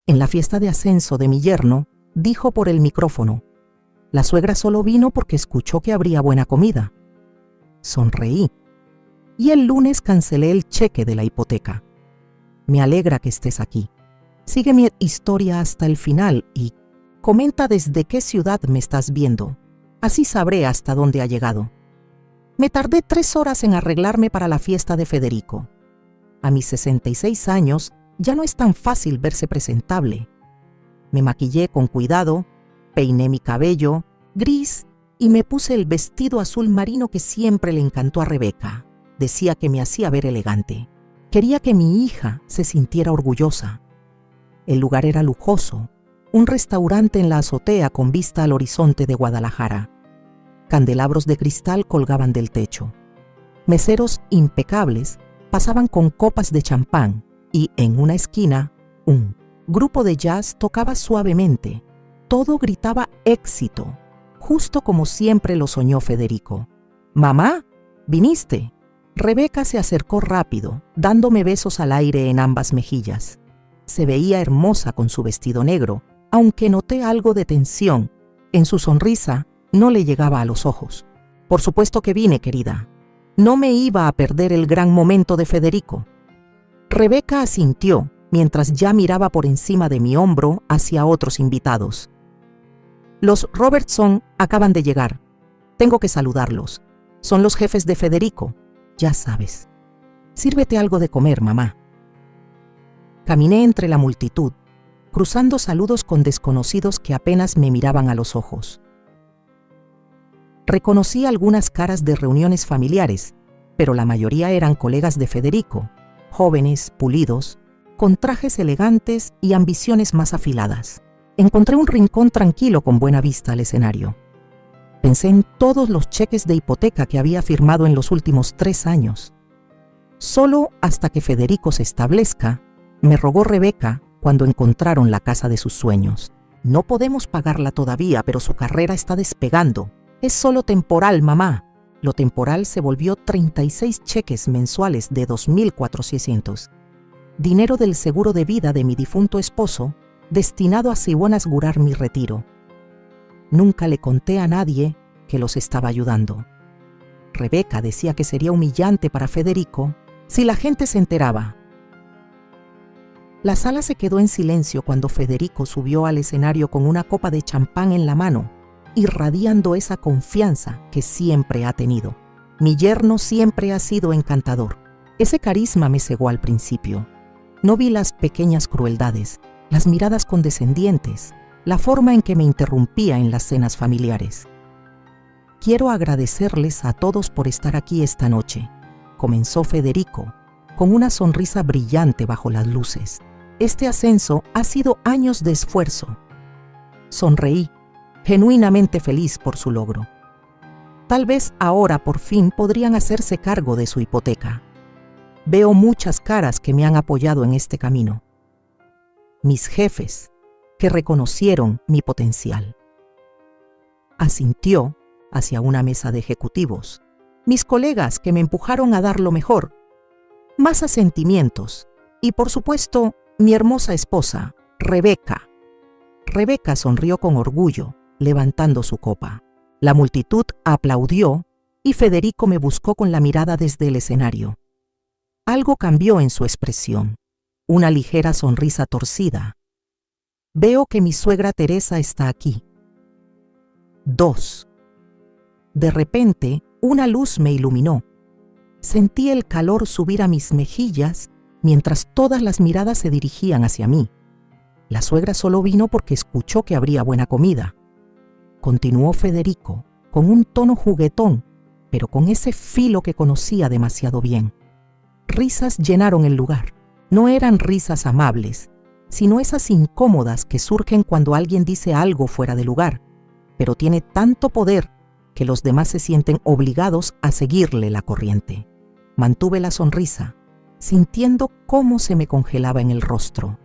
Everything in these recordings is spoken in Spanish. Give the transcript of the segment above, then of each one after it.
En la fiesta de ascenso de mi yerno, dijo por el micrófono: «La suegra solo vino porque escuchó que habría buena comida». Sonreí. Y el lunes cancelé el cheque de la hipoteca. Me alegra que estés aquí. Sigue mi historia hasta el final y comenta desde qué ciudad me estás viendo. Así sabré hasta dónde ha llegado. Me tardé 3 horas en arreglarme para la fiesta de Federico. A mis 66 años ya no es tan fácil verse presentable. Me maquillé con cuidado, peiné mi cabello gris y me puse el vestido azul marino que siempre le encantó a Rebeca. Decía que me hacía ver elegante. Quería que mi hija se sintiera orgullosa. El lugar era lujoso, un restaurante en la azotea con vista al horizonte de Guadalajara. Candelabros de cristal colgaban del techo. Meseros impecables pasaban con copas de champán y en una esquina un grupo de jazz tocaba suavemente. Todo gritaba éxito, justo como siempre lo soñó Federico. «Mamá, ¿viniste?» Rebeca se acercó rápido, dándome besos al aire en ambas mejillas. Se veía hermosa con su vestido negro, aunque noté algo de tensión. En su sonrisa no le llegaba a los ojos. «Por supuesto que vine, querida. No me iba a perder el gran momento de Federico». Rebeca asintió, mientras ya miraba por encima de mi hombro hacia otros invitados. «Los Robertson acaban de llegar. Tengo que saludarlos. Son los jefes de Federico. Ya sabes. Sírvete algo de comer, mamá». Caminé entre la multitud, cruzando saludos con desconocidos que apenas me miraban a los ojos. Reconocí algunas caras de reuniones familiares, pero la mayoría eran colegas de Federico, jóvenes, pulidos, con trajes elegantes y ambiciones más afiladas. Encontré un rincón tranquilo con buena vista al escenario. Pensé en todos los cheques de hipoteca que había firmado en los últimos 3 años. Solo hasta que Federico se establezca, me rogó Rebeca cuando encontraron la casa de sus sueños. «No podemos pagarla todavía, pero su carrera está despegando. Es solo temporal, mamá». Lo temporal se volvió 36 cheques mensuales de 2.400. Dinero del seguro de vida de mi difunto esposo, destinado a asegurar mi retiro. Nunca le conté a nadie que los estaba ayudando. Rebeca decía que sería humillante para Federico si la gente se enteraba. La sala se quedó en silencio cuando Federico subió al escenario con una copa de champán en la mano, irradiando esa confianza que siempre ha tenido. Mi yerno siempre ha sido encantador. Ese carisma me cegó al principio. No vi las pequeñas crueldades, las miradas condescendientes, la forma en que me interrumpía en las cenas familiares. «Quiero agradecerles a todos por estar aquí esta noche», comenzó Federico, con una sonrisa brillante bajo las luces. «Este ascenso ha sido años de esfuerzo». Sonreí, genuinamente feliz por su logro. Tal vez ahora por fin podrían hacerse cargo de su hipoteca. Veo muchas caras que me han apoyado en este camino. Mis jefes, que reconocieron mi potencial. Asintió hacia una mesa de ejecutivos. Mis colegas que me empujaron a dar lo mejor. Más asentimientos. Y por supuesto, mi hermosa esposa, Rebeca. Rebeca sonrió con orgullo, levantando su copa. La multitud aplaudió y Federico me buscó con la mirada desde el escenario. Algo cambió en su expresión. Una ligera sonrisa torcida. «Veo que mi suegra Teresa está aquí». 2. De repente, una luz me iluminó. Sentí el calor subir a mis mejillas mientras todas las miradas se dirigían hacia mí. «La suegra solo vino porque escuchó que habría buena comida», continuó Federico, con un tono juguetón, pero con ese filo que conocía demasiado bien. Risas llenaron el lugar. No eran risas amables, sino esas incómodas que surgen cuando alguien dice algo fuera de lugar, pero tiene tanto poder que los demás se sienten obligados a seguirle la corriente. Mantuve la sonrisa, sintiendo cómo se me congelaba en el rostro.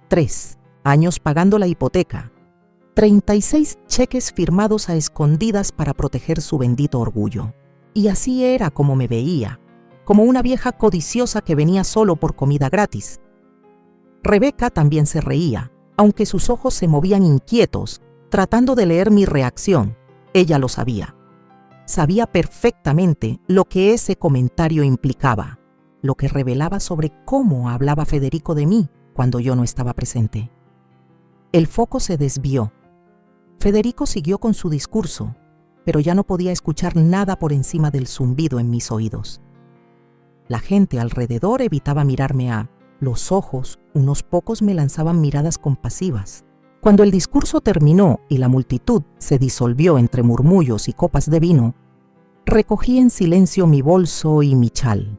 3 años pagando la hipoteca, 36 cheques firmados a escondidas para proteger su bendito orgullo. Y así era como me veía, como una vieja codiciosa que venía solo por comida gratis. Rebeca también se reía, aunque sus ojos se movían inquietos, tratando de leer mi reacción. Ella lo sabía. Sabía perfectamente lo que ese comentario implicaba, lo que revelaba sobre cómo hablaba Federico de mí cuando yo no estaba presente. El foco se desvió. Federico siguió con su discurso, pero ya no podía escuchar nada por encima del zumbido en mis oídos. La gente alrededor evitaba mirarme a los ojos, unos pocos me lanzaban miradas compasivas. Cuando el discurso terminó y la multitud se disolvió entre murmullos y copas de vino, recogí en silencio mi bolso y mi chal.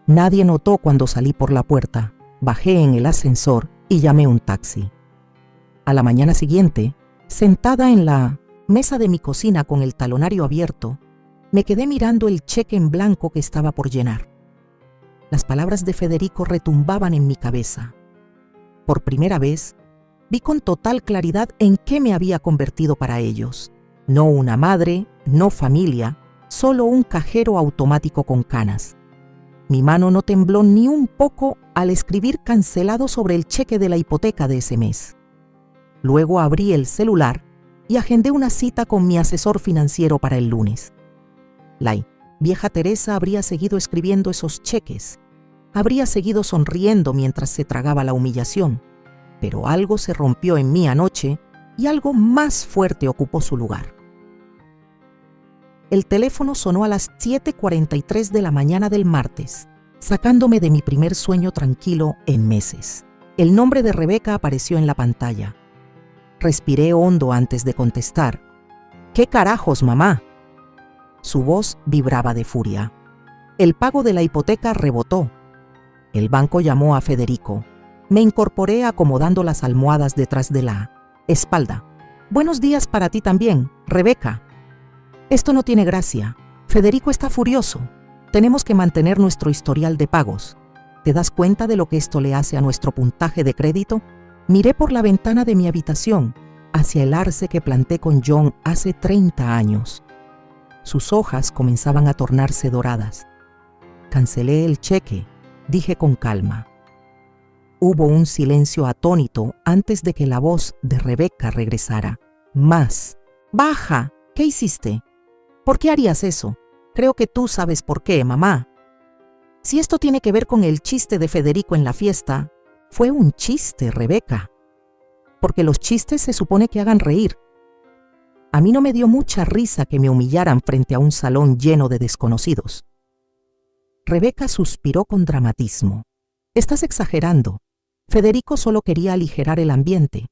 Nadie notó cuando salí por la puerta, bajé en el ascensor y llamé un taxi. A la mañana siguiente, sentada en la mesa de mi cocina con el talonario abierto, me quedé mirando el cheque en blanco que estaba por llenar. Las palabras de Federico retumbaban en mi cabeza. Por primera vez, vi con total claridad en qué me había convertido para ellos. No una madre, no familia, solo un cajero automático con canas. Mi mano no tembló ni un poco al escribir cancelado sobre el cheque de la hipoteca de ese mes. Luego abrí el celular y agendé una cita con mi asesor financiero para el lunes. La vieja Teresa habría seguido escribiendo esos cheques. Habría seguido sonriendo mientras se tragaba la humillación. Pero algo se rompió en mí anoche y algo más fuerte ocupó su lugar. El teléfono sonó a las 7:43 de la mañana del martes, sacándome de mi primer sueño tranquilo en meses. El nombre de Rebeca apareció en la pantalla. Respiré hondo antes de contestar. ¿Qué carajos, mamá? Su voz vibraba de furia. El pago de la hipoteca rebotó. El banco llamó a Federico. Me incorporé acomodando las almohadas detrás de la espalda. Buenos días para ti también, Rebeca. Esto no tiene gracia. Federico está furioso. Tenemos que mantener nuestro historial de pagos. ¿Te das cuenta de lo que esto le hace a nuestro puntaje de crédito? Miré por la ventana de mi habitación, hacia el arce que planté con John hace 30 años. Sus hojas comenzaban a tornarse doradas. Cancelé el cheque, dije con calma. Hubo un silencio atónito antes de que la voz de Rebeca regresara. Más. Baja. ¿Qué hiciste? ¿Por qué harías eso? Creo que tú sabes por qué, mamá. Si esto tiene que ver con el chiste de Federico en la fiesta, fue un chiste, Rebeca. Porque los chistes se supone que hagan reír. A mí no me dio mucha risa que me humillaran frente a un salón lleno de desconocidos. Rebeca suspiró con dramatismo. Estás exagerando. Federico solo quería aligerar el ambiente.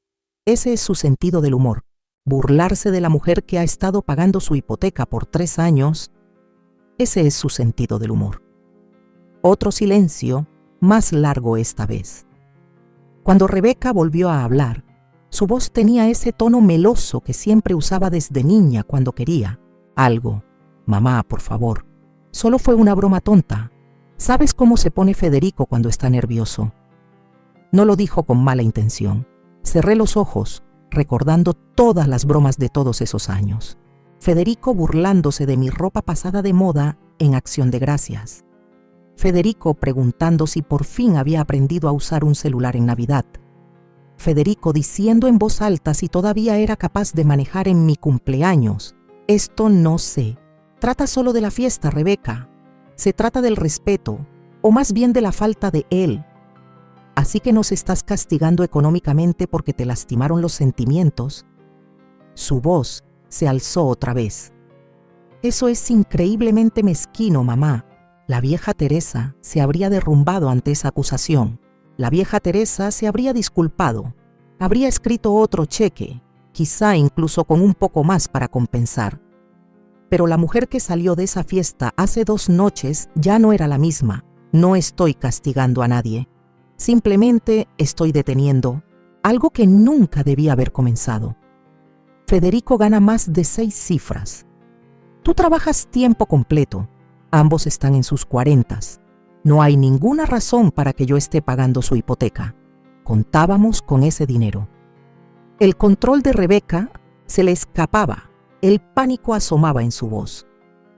Ese es su sentido del humor. Burlarse de la mujer que ha estado pagando su hipoteca por 3 años. Ese es su sentido del humor. Otro silencio, más largo esta vez. Cuando Rebeca volvió a hablar, su voz tenía ese tono meloso que siempre usaba desde niña cuando quería algo. Mamá, por favor. Solo fue una broma tonta. ¿Sabes cómo se pone Federico cuando está nervioso? No lo dijo con mala intención. Cerré los ojos, recordando todas las bromas de todos esos años. Federico burlándose de mi ropa pasada de moda en Acción de Gracias. Federico preguntando si por fin había aprendido a usar un celular en Navidad. Federico diciendo en voz alta si todavía era capaz de manejar en mi cumpleaños. Esto no sé. Trata solo de la fiesta, Rebeca. Se trata del respeto, o más bien de la falta de él. Así que nos estás castigando económicamente porque te lastimaron los sentimientos. Su voz se alzó otra vez. Eso es increíblemente mezquino, mamá. La vieja Teresa se habría derrumbado ante esa acusación. La vieja Teresa se habría disculpado. Habría escrito otro cheque, quizá incluso con un poco más para compensar. Pero la mujer que salió de esa fiesta hace 2 noches ya no era la misma. No estoy castigando a nadie. Simplemente estoy deteniendo algo que nunca debía haber comenzado. Federico gana más de 6 cifras. Tú trabajas tiempo completo. Ambos están en sus 40s. No hay ninguna razón para que yo esté pagando su hipoteca. Contábamos con ese dinero. El control de Rebeca se le escapaba. El pánico asomaba en su voz.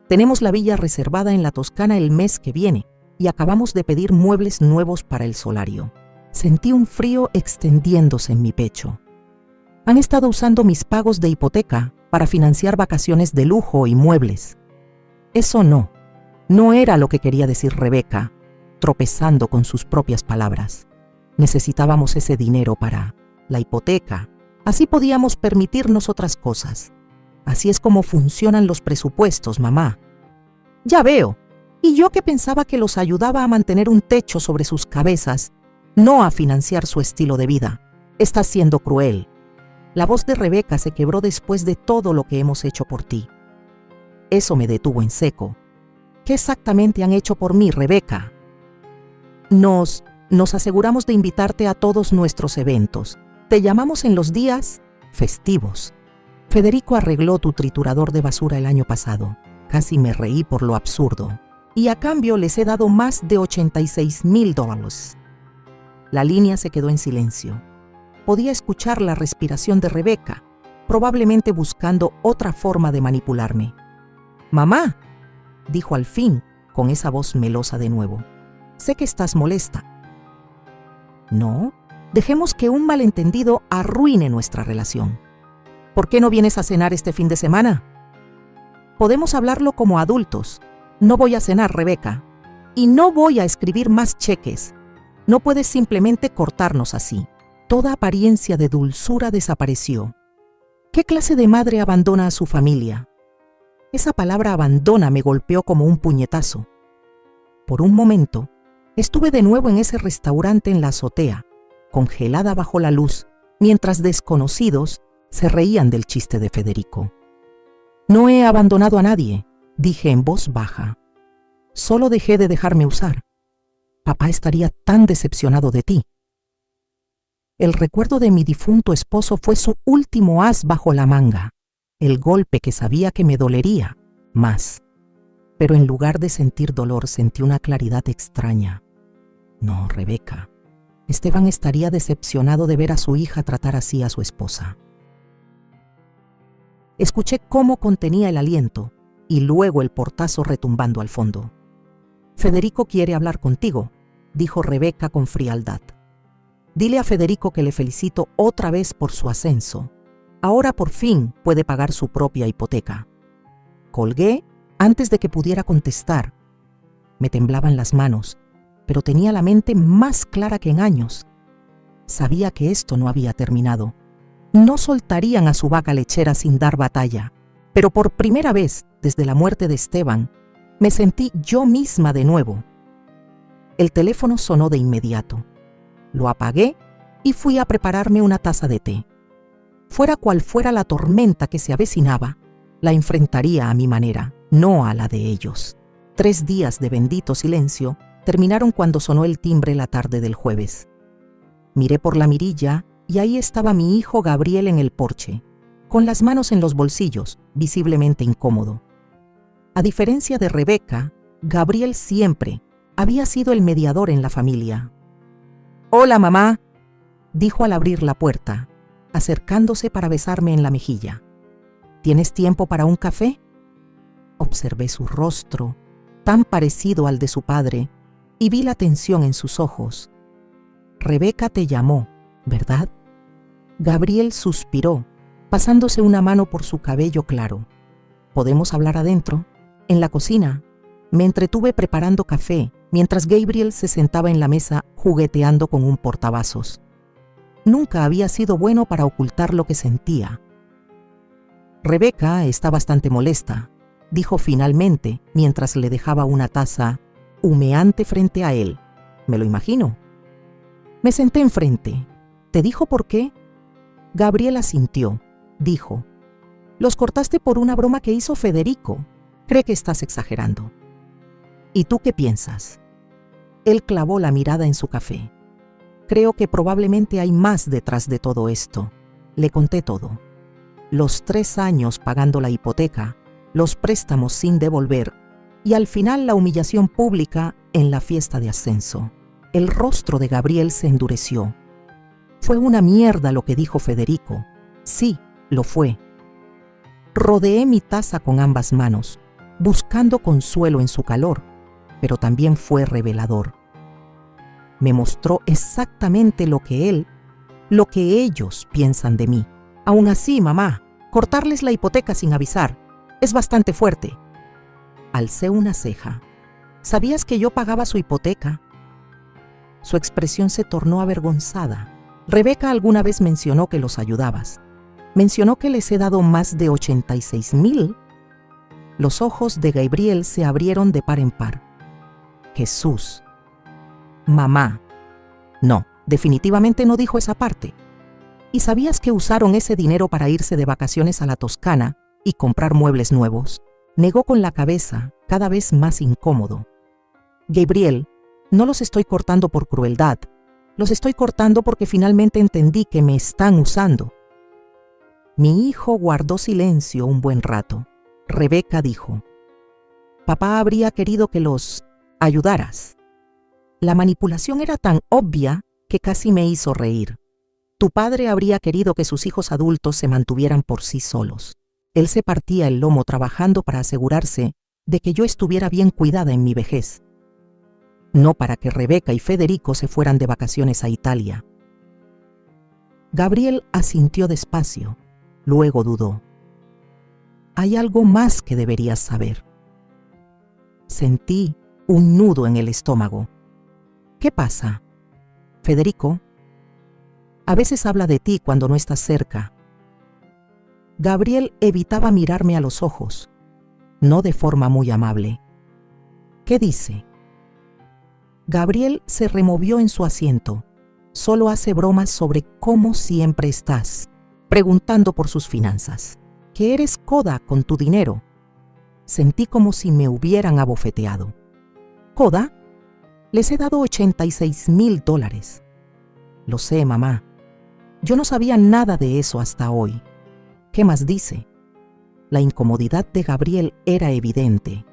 Tenemos la villa reservada en la Toscana el mes que viene y acabamos de pedir muebles nuevos para el solario. Sentí un frío extendiéndose en mi pecho. Han estado usando mis pagos de hipoteca para financiar vacaciones de lujo y muebles. Eso no era lo que quería decir Rebeca, tropezando con sus propias palabras. Necesitábamos ese dinero para la hipoteca. Así podíamos permitirnos otras cosas. Así es como funcionan los presupuestos, mamá. Ya veo. Y yo que pensaba que los ayudaba a mantener un techo sobre sus cabezas, no a financiar su estilo de vida. Estás siendo cruel. La voz de Rebeca se quebró después de todo lo que hemos hecho por ti. Eso me detuvo en seco. ¿Qué exactamente han hecho por mí, Rebeca? Nos aseguramos de invitarte a todos nuestros eventos. Te llamamos en los días festivos. Federico arregló tu triturador de basura el año pasado. Casi me reí por lo absurdo. Y a cambio les he dado más de $86,000. La línea se quedó en silencio. Podía escuchar la respiración de Rebeca, probablemente buscando otra forma de manipularme. «Mamá», dijo al fin, con esa voz melosa de nuevo. «Sé que estás molesta». «No, dejemos que un malentendido arruine nuestra relación. ¿Por qué no vienes a cenar este fin de semana? Podemos hablarlo como adultos. No voy a cenar, Rebeca. Y no voy a escribir más cheques. No puedes simplemente cortarnos así». Toda apariencia de dulzura desapareció. ¿Qué clase de madre abandona a su familia? Esa palabra abandona me golpeó como un puñetazo. Por un momento, estuve de nuevo en ese restaurante en la azotea, congelada bajo la luz, mientras desconocidos se reían del chiste de Federico. «No he abandonado a nadie», dije en voz baja. «Solo dejé de dejarme usar. Papá estaría tan decepcionado de ti». El recuerdo de mi difunto esposo fue su último as bajo la manga, el golpe que sabía que me dolería más. Pero en lugar de sentir dolor, sentí una claridad extraña. No, Rebeca, Esteban estaría decepcionado de ver a su hija tratar así a su esposa. Escuché cómo contenía el aliento y luego el portazo retumbando al fondo. «Federico quiere hablar contigo», dijo Rebeca con frialdad. «Dile a Federico que le felicito otra vez por su ascenso. Ahora por fin puede pagar su propia hipoteca». Colgué antes de que pudiera contestar. Me temblaban las manos, pero tenía la mente más clara que en años. Sabía que esto no había terminado. No soltarían a su vaca lechera sin dar batalla. Pero por primera vez desde la muerte de Esteban, me sentí yo misma de nuevo. El teléfono sonó de inmediato. Lo apagué y fui a prepararme una taza de té. Fuera cual fuera la tormenta que se avecinaba, la enfrentaría a mi manera, no a la de ellos. 3 días de bendito silencio terminaron cuando sonó el timbre la tarde del jueves. Miré por la mirilla y ahí estaba mi hijo Gabriel en el porche, con las manos en los bolsillos, visiblemente incómodo. A diferencia de Rebeca, Gabriel siempre había sido el mediador en la familia. «Hola, mamá», dijo al abrir la puerta, acercándose para besarme en la mejilla. «¿Tienes tiempo para un café?». Observé su rostro, tan parecido al de su padre, y vi la tensión en sus ojos. «Rebeca te llamó, ¿verdad?». Gabriel suspiró, pasándose una mano por su cabello claro. «¿Podemos hablar adentro?». En la cocina, me entretuve preparando café, mientras Gabriel se sentaba en la mesa jugueteando con un portavasos. Nunca había sido bueno para ocultar lo que sentía. «Rebeca está bastante molesta», dijo finalmente, mientras le dejaba una taza humeante frente a él. «Me lo imagino». Me senté enfrente. «¿Te dijo por qué?». Gabriel asintió. Dijo: «Los cortaste por una broma que hizo Federico. Cree que estás exagerando». «¿Y tú qué piensas?». Él clavó la mirada en su café. «Creo que probablemente hay más detrás de todo esto». Le conté todo. Los 3 años pagando la hipoteca, los préstamos sin devolver y al final la humillación pública en la fiesta de ascenso. El rostro de Gabriel se endureció. «Fue una mierda lo que dijo Federico». «Sí, lo fue». Rodeé mi taza con ambas manos, buscando consuelo en su calor, pero también fue revelador. Me mostró exactamente lo que ellos piensan de mí. Aún así, mamá, cortarles la hipoteca sin avisar es bastante fuerte. Alcé una ceja. ¿Sabías que yo pagaba su hipoteca? Su expresión se tornó avergonzada. Rebeca alguna vez mencionó que los ayudabas. Mencionó que les he dado más de 86,000. Los ojos de Gabriel se abrieron de par en par. Jesús. Mamá. No, definitivamente no dijo esa parte. ¿Y sabías que usaron ese dinero para irse de vacaciones a la Toscana y comprar muebles nuevos? Negó con la cabeza, cada vez más incómodo. Gabriel, no los estoy cortando por crueldad. Los estoy cortando porque finalmente entendí que me están usando. Mi hijo guardó silencio un buen rato. Rebeca dijo: papá habría querido que los ayudaras. La manipulación era tan obvia que casi me hizo reír. Tu padre habría querido que sus hijos adultos se mantuvieran por sí solos. Él se partía el lomo trabajando para asegurarse de que yo estuviera bien cuidada en mi vejez. No para que Rebeca y Federico se fueran de vacaciones a Italia. Gabriel asintió despacio, luego dudó. Hay algo más que deberías saber. Sentí un nudo en el estómago. ¿Qué pasa? Federico, a veces habla de ti cuando no estás cerca. Gabriel evitaba mirarme a los ojos, no de forma muy amable. ¿Qué dice? Gabriel se removió en su asiento. Solo hace bromas sobre cómo siempre estás, preguntando por sus finanzas. Que eres coda con tu dinero. Sentí como si me hubieran abofeteado. ¿Coda? Les he dado $86,000. Lo sé, mamá. Yo no sabía nada de eso hasta hoy. ¿Qué más dice? La incomodidad de Gabriel era evidente.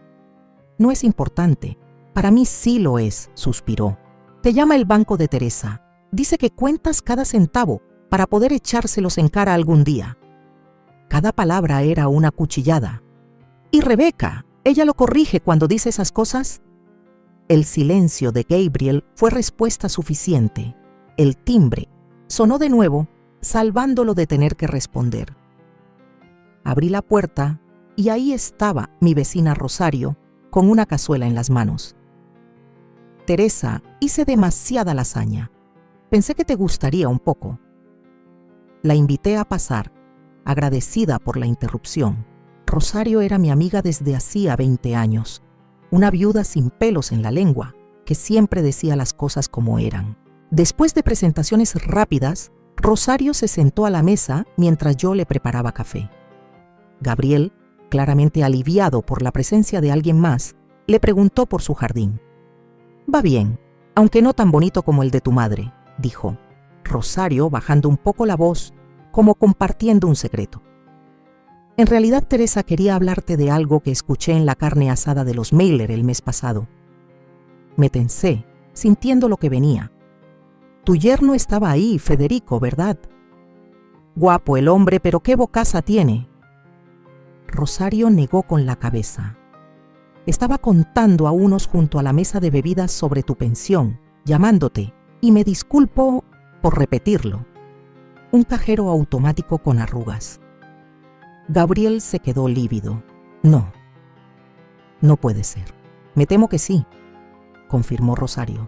No es importante. Para mí sí lo es, suspiró. Te llama el banco de Teresa. Dice que cuentas cada centavo para poder echárselos en cara algún día. Cada palabra era una cuchillada. ¿Y Rebeca? ¿Ella lo corrige cuando dice esas cosas? El silencio de Gabriel fue respuesta suficiente. El timbre sonó de nuevo, salvándolo de tener que responder. Abrí la puerta y ahí estaba mi vecina Rosario con una cazuela en las manos. Teresa, hice demasiada lasaña. Pensé que te gustaría un poco. La invité a pasar, agradecida por la interrupción. Rosario era mi amiga desde hacía 20 años, una viuda sin pelos en la lengua, que siempre decía las cosas como eran. Después de presentaciones rápidas, Rosario se sentó a la mesa mientras yo le preparaba café. Gabriel, claramente aliviado por la presencia de alguien más, le preguntó por su jardín. Va bien, aunque no tan bonito como el de tu madre, dijo. Rosario bajando un poco la voz, como compartiendo un secreto. En realidad, Teresa quería hablarte de algo que escuché en la carne asada de los Mailer el mes pasado. Me tensé, sintiendo lo que venía. Tu yerno estaba ahí, Federico, ¿verdad? Guapo el hombre, pero qué bocaza tiene. Rosario negó con la cabeza. Estaba contando a unos junto a la mesa de bebidas sobre tu pensión, llamándote, y me disculpo por repetirlo. Un cajero automático con arrugas. Gabriel se quedó lívido. No, no puede ser. Me temo que sí, confirmó Rosario.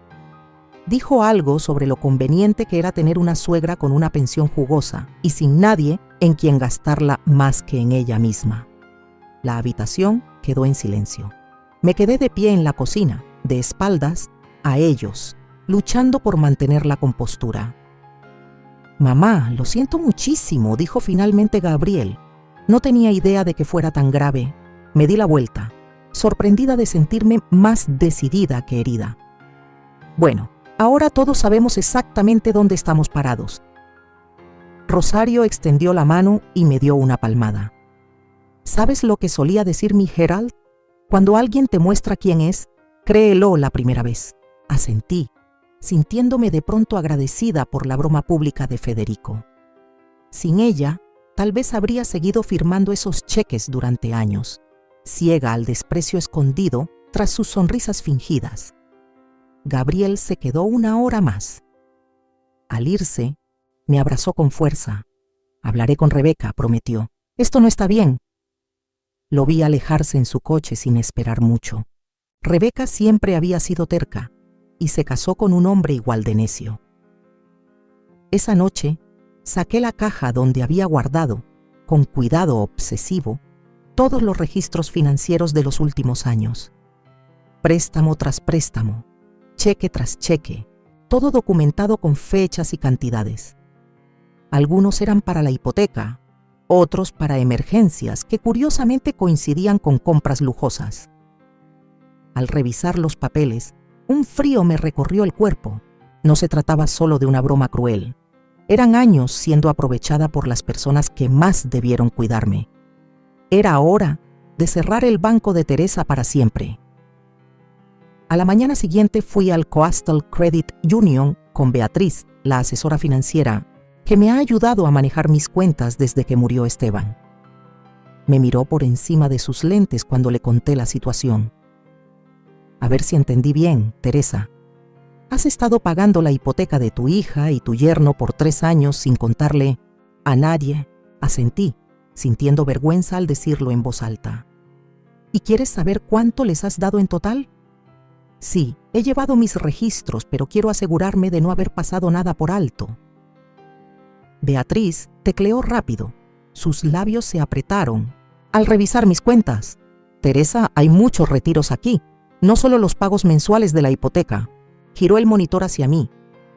Dijo algo sobre lo conveniente que era tener una suegra con una pensión jugosa y sin nadie en quien gastarla más que en ella misma. La habitación quedó en silencio. Me quedé de pie en la cocina, de espaldas a ellos, luchando por mantener la compostura. Mamá, lo siento muchísimo, dijo finalmente Gabriel. No tenía idea de que fuera tan grave. Me di la vuelta, sorprendida de sentirme más decidida que herida. Bueno, ahora todos sabemos exactamente dónde estamos parados. Rosario extendió la mano y me dio una palmada. ¿Sabes lo que solía decir mi Gerald? Cuando alguien te muestra quién es, créelo la primera vez. Asentí, sintiéndome de pronto agradecida por la broma pública de Federico. Sin ella, tal vez habría seguido firmando esos cheques durante años, ciega al desprecio escondido tras sus sonrisas fingidas. Gabriel se quedó 1 hora más. Al irse, me abrazó con fuerza. Hablaré con Rebeca, prometió. Esto no está bien. Lo vi alejarse en su coche sin esperar mucho. Rebeca siempre había sido terca y se casó con un hombre igual de necio. Esa noche, saqué la caja donde había guardado, con cuidado obsesivo, todos los registros financieros de los últimos años. Préstamo tras préstamo, cheque tras cheque, todo documentado con fechas y cantidades. Algunos eran para la hipoteca, otros para emergencias que curiosamente coincidían con compras lujosas. Al revisar los papeles, un frío me recorrió el cuerpo. No se trataba solo de una broma cruel. Eran años siendo aprovechada por las personas que más debieron cuidarme. Era hora de cerrar el banco de Teresa para siempre. A la mañana siguiente fui al Coastal Credit Union con Beatriz, la asesora financiera, que me ha ayudado a manejar mis cuentas desde que murió Esteban. Me miró por encima de sus lentes cuando le conté la situación. A ver si entendí bien, Teresa. Has estado pagando la hipoteca de tu hija y tu yerno por 3 años sin contarle a nadie. Asentí, sintiendo vergüenza al decirlo en voz alta. ¿Y quieres saber cuánto les has dado en total? Sí, he llevado mis registros, pero quiero asegurarme de no haber pasado nada por alto. Beatriz tecleó rápido. Sus labios se apretaron. Al revisar mis cuentas, Teresa, hay muchos retiros aquí, no solo los pagos mensuales de la hipoteca. Giró el monitor hacia mí.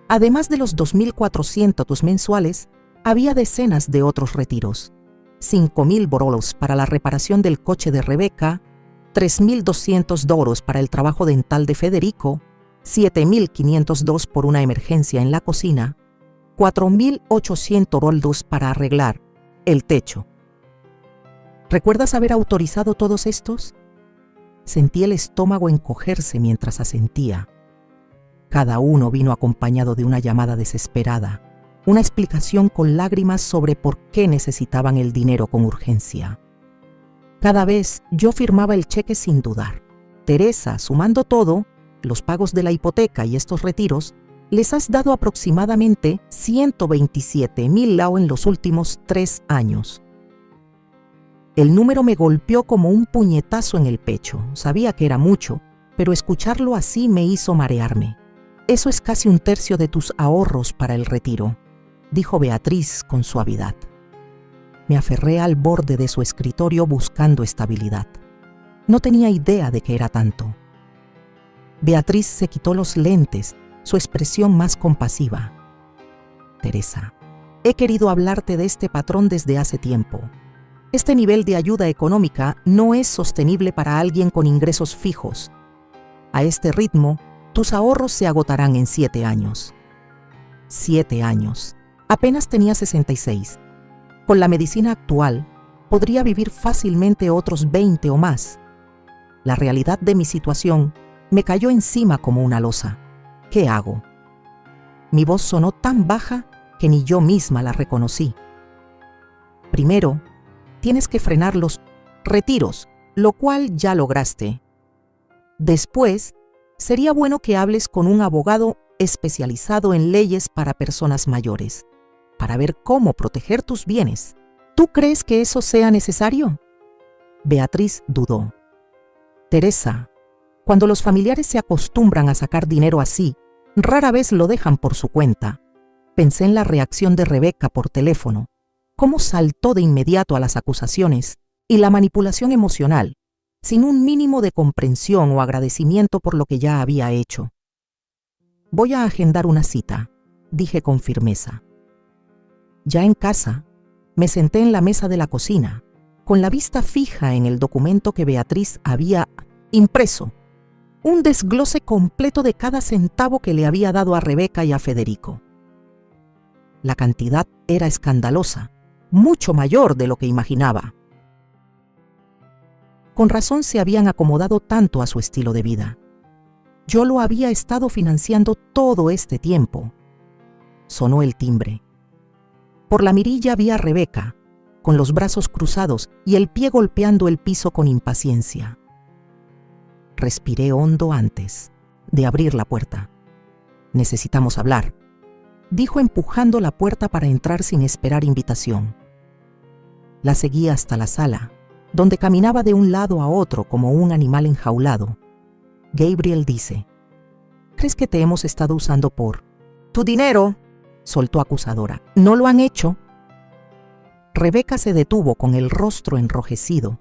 Además de los 2.400 mensuales, había decenas de otros retiros. 5.000 borolos para la reparación del coche de Rebeca, 3.200 doros para el trabajo dental de Federico, 7.502 por una emergencia en la cocina, 4.800 roldos para arreglar el techo. ¿Recuerdas haber autorizado todos estos? Sentí el estómago encogerse mientras asentía. Cada uno vino acompañado de una llamada desesperada, una explicación con lágrimas sobre por qué necesitaban el dinero con urgencia. Cada vez yo firmaba el cheque sin dudar. Teresa, sumando todo, los pagos de la hipoteca y estos retiros, les has dado aproximadamente 127.000 lao en los últimos 3 años. El número me golpeó como un puñetazo en el pecho. Sabía que era mucho, pero escucharlo así me hizo marearme. Eso es casi 1/3 de tus ahorros para el retiro, dijo Beatriz con suavidad. Me aferré al borde de su escritorio buscando estabilidad. No tenía idea de que era tanto. Beatriz se quitó los lentes, su expresión más compasiva. Teresa, he querido hablarte de este patrón desde hace tiempo. Este nivel de ayuda económica no es sostenible para alguien con ingresos fijos. A este ritmo, tus ahorros se agotarán en 7 años. 7 años. Apenas tenía 66. Con la medicina actual, podría vivir fácilmente otros 20 o más. La realidad de mi situación me cayó encima como una losa. ¿Qué hago? Mi voz sonó tan baja que ni yo misma la reconocí. Primero, tienes que frenar los retiros, lo cual ya lograste. Después, sería bueno que hables con un abogado especializado en leyes para personas mayores, para ver cómo proteger tus bienes. ¿Tú crees que eso sea necesario? Beatriz dudó. Teresa, cuando los familiares se acostumbran a sacar dinero así, rara vez lo dejan por su cuenta. Pensé en la reacción de Rebeca por teléfono, cómo saltó de inmediato a las acusaciones y la manipulación emocional, sin un mínimo de comprensión o agradecimiento por lo que ya había hecho. Voy a agendar una cita, dije con firmeza. Ya en casa, me senté en la mesa de la cocina, con la vista fija en el documento que Beatriz había impreso, un desglose completo de cada centavo que le había dado a Rebeca y a Federico. La cantidad era escandalosa, mucho mayor de lo que imaginaba. Con razón se habían acomodado tanto a su estilo de vida. Yo lo había estado financiando todo este tiempo. Sonó el timbre. Por la mirilla vi a Rebeca, con los brazos cruzados y el pie golpeando el piso con impaciencia. Respiré hondo antes. de abrir la puerta. «Necesitamos hablar», dijo empujando la puerta para entrar sin esperar invitación. La seguí hasta la sala, donde caminaba de un lado a otro como un animal enjaulado. Gabriel dice: «¿Crees que te hemos estado usando por tu dinero?», soltó acusadora. «¿No lo han hecho?». Rebeca se detuvo con el rostro enrojecido.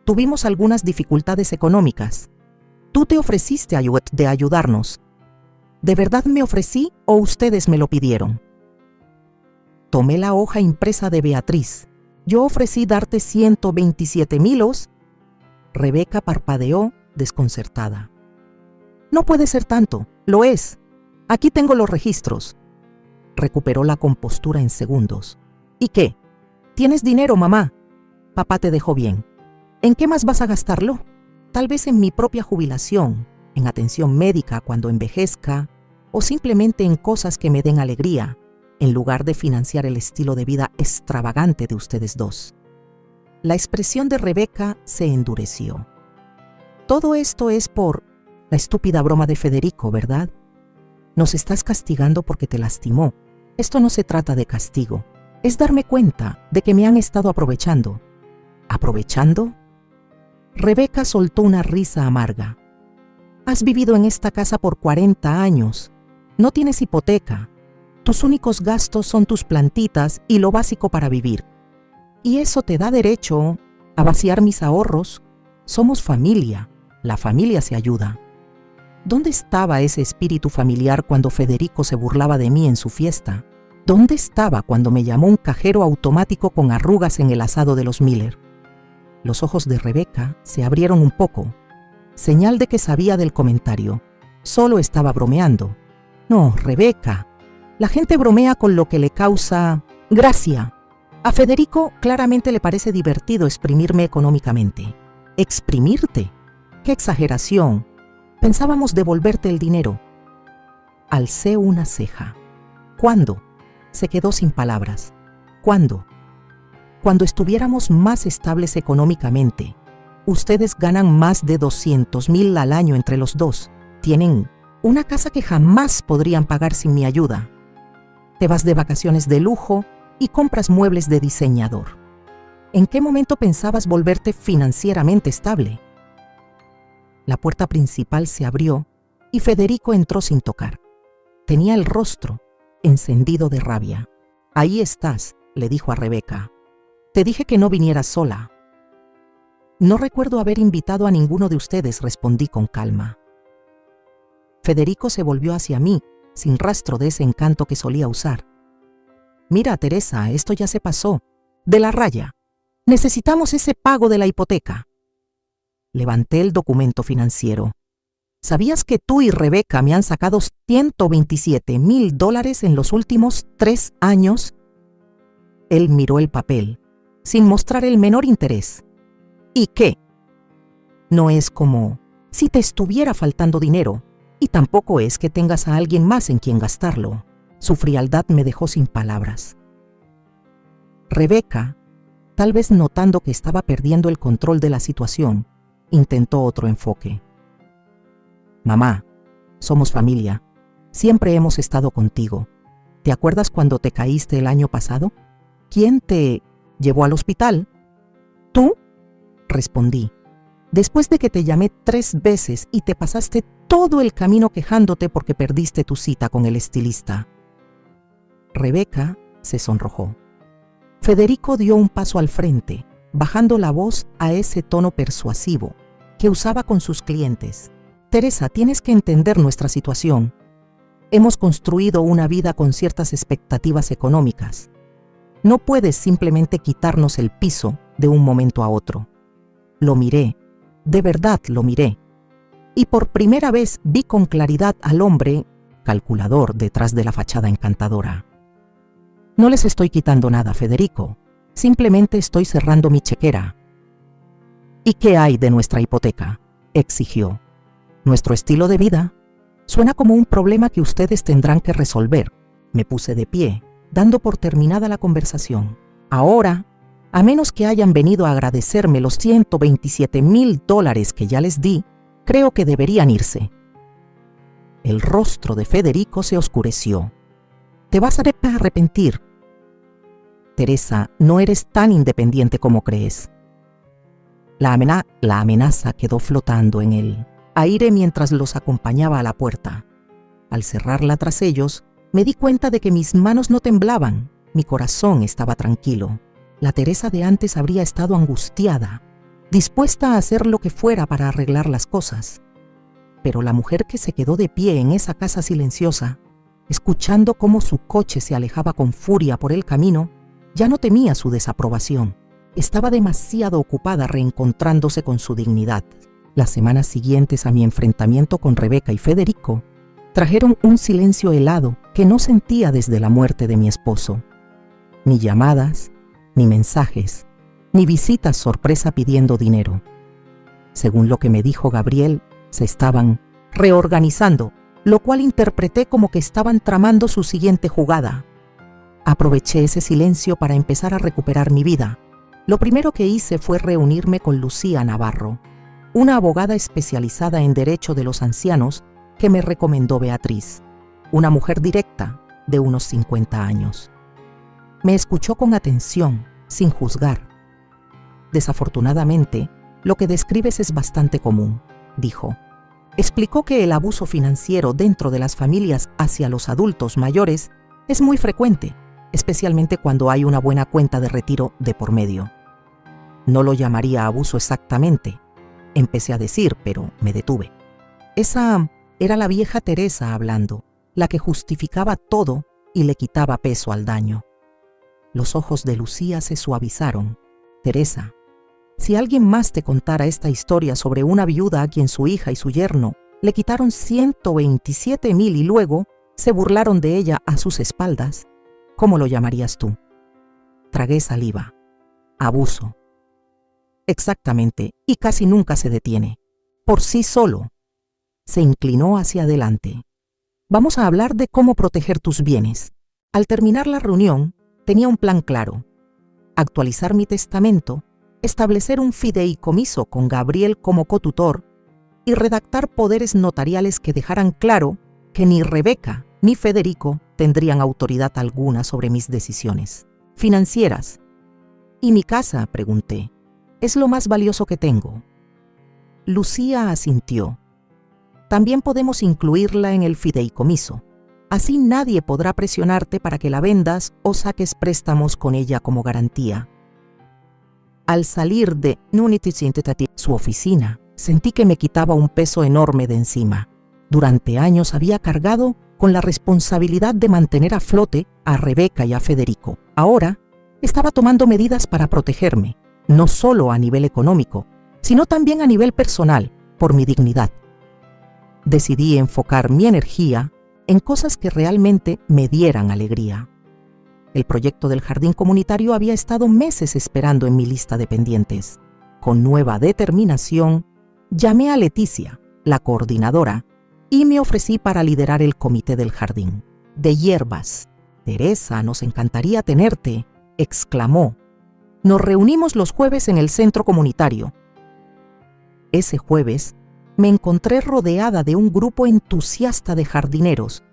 «Tuvimos algunas dificultades económicas. Tú te ofreciste de ayudarnos. ¿De verdad me ofrecí o ustedes me lo pidieron?». Tomé la hoja impresa de Beatriz. «Yo ofrecí darte 127,000 os». Rebeca parpadeó desconcertada. «No puede ser tanto». «Lo es. Aquí tengo los registros». Recuperó la compostura en segundos. «¿Y qué? ¿Tienes dinero, mamá? Papá te dejó bien. ¿En qué más vas a gastarlo? Tal vez en mi propia jubilación, en atención médica cuando envejezca, o simplemente en cosas que me den alegría, en lugar de financiar el estilo de vida extravagante de ustedes dos». La expresión de Rebeca se endureció. «Todo esto es por la estúpida broma de Federico, ¿verdad? Nos estás castigando porque te lastimó. Esto no se trata de castigo. Es darme cuenta de que me han estado aprovechando». ¿Aprovechando? Rebeca soltó una risa amarga. «Has vivido en esta casa por 40 años. No tienes hipoteca. Tus únicos gastos son tus plantitas y lo básico para vivir. Y eso te da derecho a vaciar mis ahorros. Somos familia. La familia se ayuda». ¿Dónde estaba ese espíritu familiar cuando Federico se burlaba de mí en su fiesta? ¿Dónde estaba cuando me llamó un cajero automático con arrugas en el asado de los Miller? Los ojos de Rebeca se abrieron un poco, señal de que sabía del comentario. Solo estaba bromeando. «No, Rebeca, la gente bromea con lo que le causa gracia. A Federico claramente le parece divertido exprimirme económicamente». «¿Exprimirte? ¡Qué exageración! Pensábamos devolverte el dinero». Alcé una ceja. «¿Cuándo?». Se quedó sin palabras. «¿Cuándo?». «Cuando estuviéramos más estables económicamente. Ustedes ganan más de 200,000 al año entre los dos. Tienen una casa que jamás podrían pagar sin mi ayuda. Te vas de vacaciones de lujo y compras muebles de diseñador. ¿En qué momento pensabas volverte financieramente estable?». La puerta principal se abrió y Federico entró sin tocar. Tenía el rostro encendido de rabia. «Ahí estás», le dijo a Rebeca. «Te dije que no vinieras sola». «No recuerdo haber invitado a ninguno de ustedes», respondí con calma. Federico se volvió hacia mí, sin rastro de ese encanto que solía usar. «Mira, Teresa, esto ya se pasó. De la raya. Necesitamos ese pago de la hipoteca». Levanté el documento financiero. «¿Sabías que tú y Rebeca me han sacado 127,000 dólares en los últimos 3 años? Él miró el papel, sin mostrar el menor interés. «¿Y qué? No es como si te estuviera faltando dinero, y tampoco es que tengas a alguien más en quien gastarlo». Su frialdad me dejó sin palabras. Rebeca, tal vez notando que estaba perdiendo el control de la situación, intentó otro enfoque. «Mamá, somos familia. Siempre hemos estado contigo. ¿Te acuerdas cuando te caíste el año pasado? ¿Quién te llevó al hospital?». «¿Tú?», respondí. «Después de que te llamé 3 veces y te pasaste todo el camino quejándote porque perdiste tu cita con el estilista». Rebeca se sonrojó. Federico dio un paso al frente, bajando la voz a ese tono persuasivo que usaba con sus clientes. «Teresa, tienes que entender nuestra situación. Hemos construido una vida con ciertas expectativas económicas. No puedes simplemente quitarnos el piso de un momento a otro». Lo miré, de verdad lo miré, y por primera vez vi con claridad al hombre calculador detrás de la fachada encantadora. «No les estoy quitando nada, Federico. Simplemente estoy cerrando mi chequera». «¿Y qué hay de nuestra hipoteca?», exigió. «Nuestro estilo de vida suena como un problema que ustedes tendrán que resolver». Me puse de pie, dando por terminada la conversación. «Ahora, a menos que hayan venido a agradecerme los 127,000 dólares que ya les di, creo que deberían irse». El rostro de Federico se oscureció. «Te vas a arrepentir. Teresa, no eres tan independiente como crees». La amenaza quedó flotando en el aire mientras los acompañaba a la puerta. Al cerrarla tras ellos, me di cuenta de que mis manos no temblaban, mi corazón estaba tranquilo. La Teresa de antes habría estado angustiada, dispuesta a hacer lo que fuera para arreglar las cosas. Pero la mujer que se quedó de pie en esa casa silenciosa, escuchando cómo su coche se alejaba con furia por el camino, ya no temía su desaprobación. Estaba demasiado ocupada reencontrándose con su dignidad. Las semanas siguientes a mi enfrentamiento con Rebeca y Federico trajeron un silencio helado que no sentía desde la muerte de mi esposo. Ni llamadas, ni mensajes, ni visitas sorpresa pidiendo dinero. Según lo que me dijo Gabriel, se estaban reorganizando, lo cual interpreté como que estaban tramando su siguiente jugada. Aproveché ese silencio para empezar a recuperar mi vida. Lo primero que hice fue reunirme con Lucía Navarro, una abogada especializada en derecho de los ancianos que me recomendó Beatriz, una mujer directa de unos 50 años. Me escuchó con atención, sin juzgar. «Desafortunadamente, lo que describes es bastante común», dijo. Explicó que el abuso financiero dentro de las familias hacia los adultos mayores es muy frecuente, especialmente cuando hay una buena cuenta de retiro de por medio. No lo llamaría abuso exactamente, empecé a decir, pero me detuve. Esa era la vieja Teresa hablando, la que justificaba todo y le quitaba peso al daño. Los ojos de Lucía se suavizaron. «Teresa, si alguien más te contara esta historia sobre una viuda a quien su hija y su yerno le quitaron 127,000 y luego se burlaron de ella a sus espaldas, ¿cómo lo llamarías tú?» Tragué saliva. «Abuso». «Exactamente, y casi nunca se detiene. Por sí solo». Se inclinó hacia adelante. «Vamos a hablar de cómo proteger tus bienes». Al terminar la reunión, tenía un plan claro: actualizar mi testamento, establecer un fideicomiso con Gabriel como cotutor y redactar poderes notariales que dejaran claro que ni Rebeca ni Federico tendrían autoridad alguna sobre mis decisiones financieras. «¿Y mi casa?», pregunté. «Es lo más valioso que tengo». Lucía asintió. «También podemos incluirla en el fideicomiso. Así nadie podrá presionarte para que la vendas o saques préstamos con ella como garantía». Al salir de su oficina, sentí que me quitaba un peso enorme de encima. Durante años había cargado con la responsabilidad de mantener a flote a Rebeca y a Federico. Ahora estaba tomando medidas para protegerme, no solo a nivel económico, sino también a nivel personal, por mi dignidad. Decidí enfocar mi energía en cosas que realmente me dieran alegría. El proyecto del jardín comunitario había estado meses esperando en mi lista de pendientes. Con nueva determinación, llamé a Leticia, la coordinadora, y me ofrecí para liderar el comité del jardín. «De hierbas. Teresa, nos encantaría tenerte», exclamó. «Nos reunimos los jueves en el centro comunitario». Ese jueves me encontré rodeada de un grupo entusiasta de jardineros,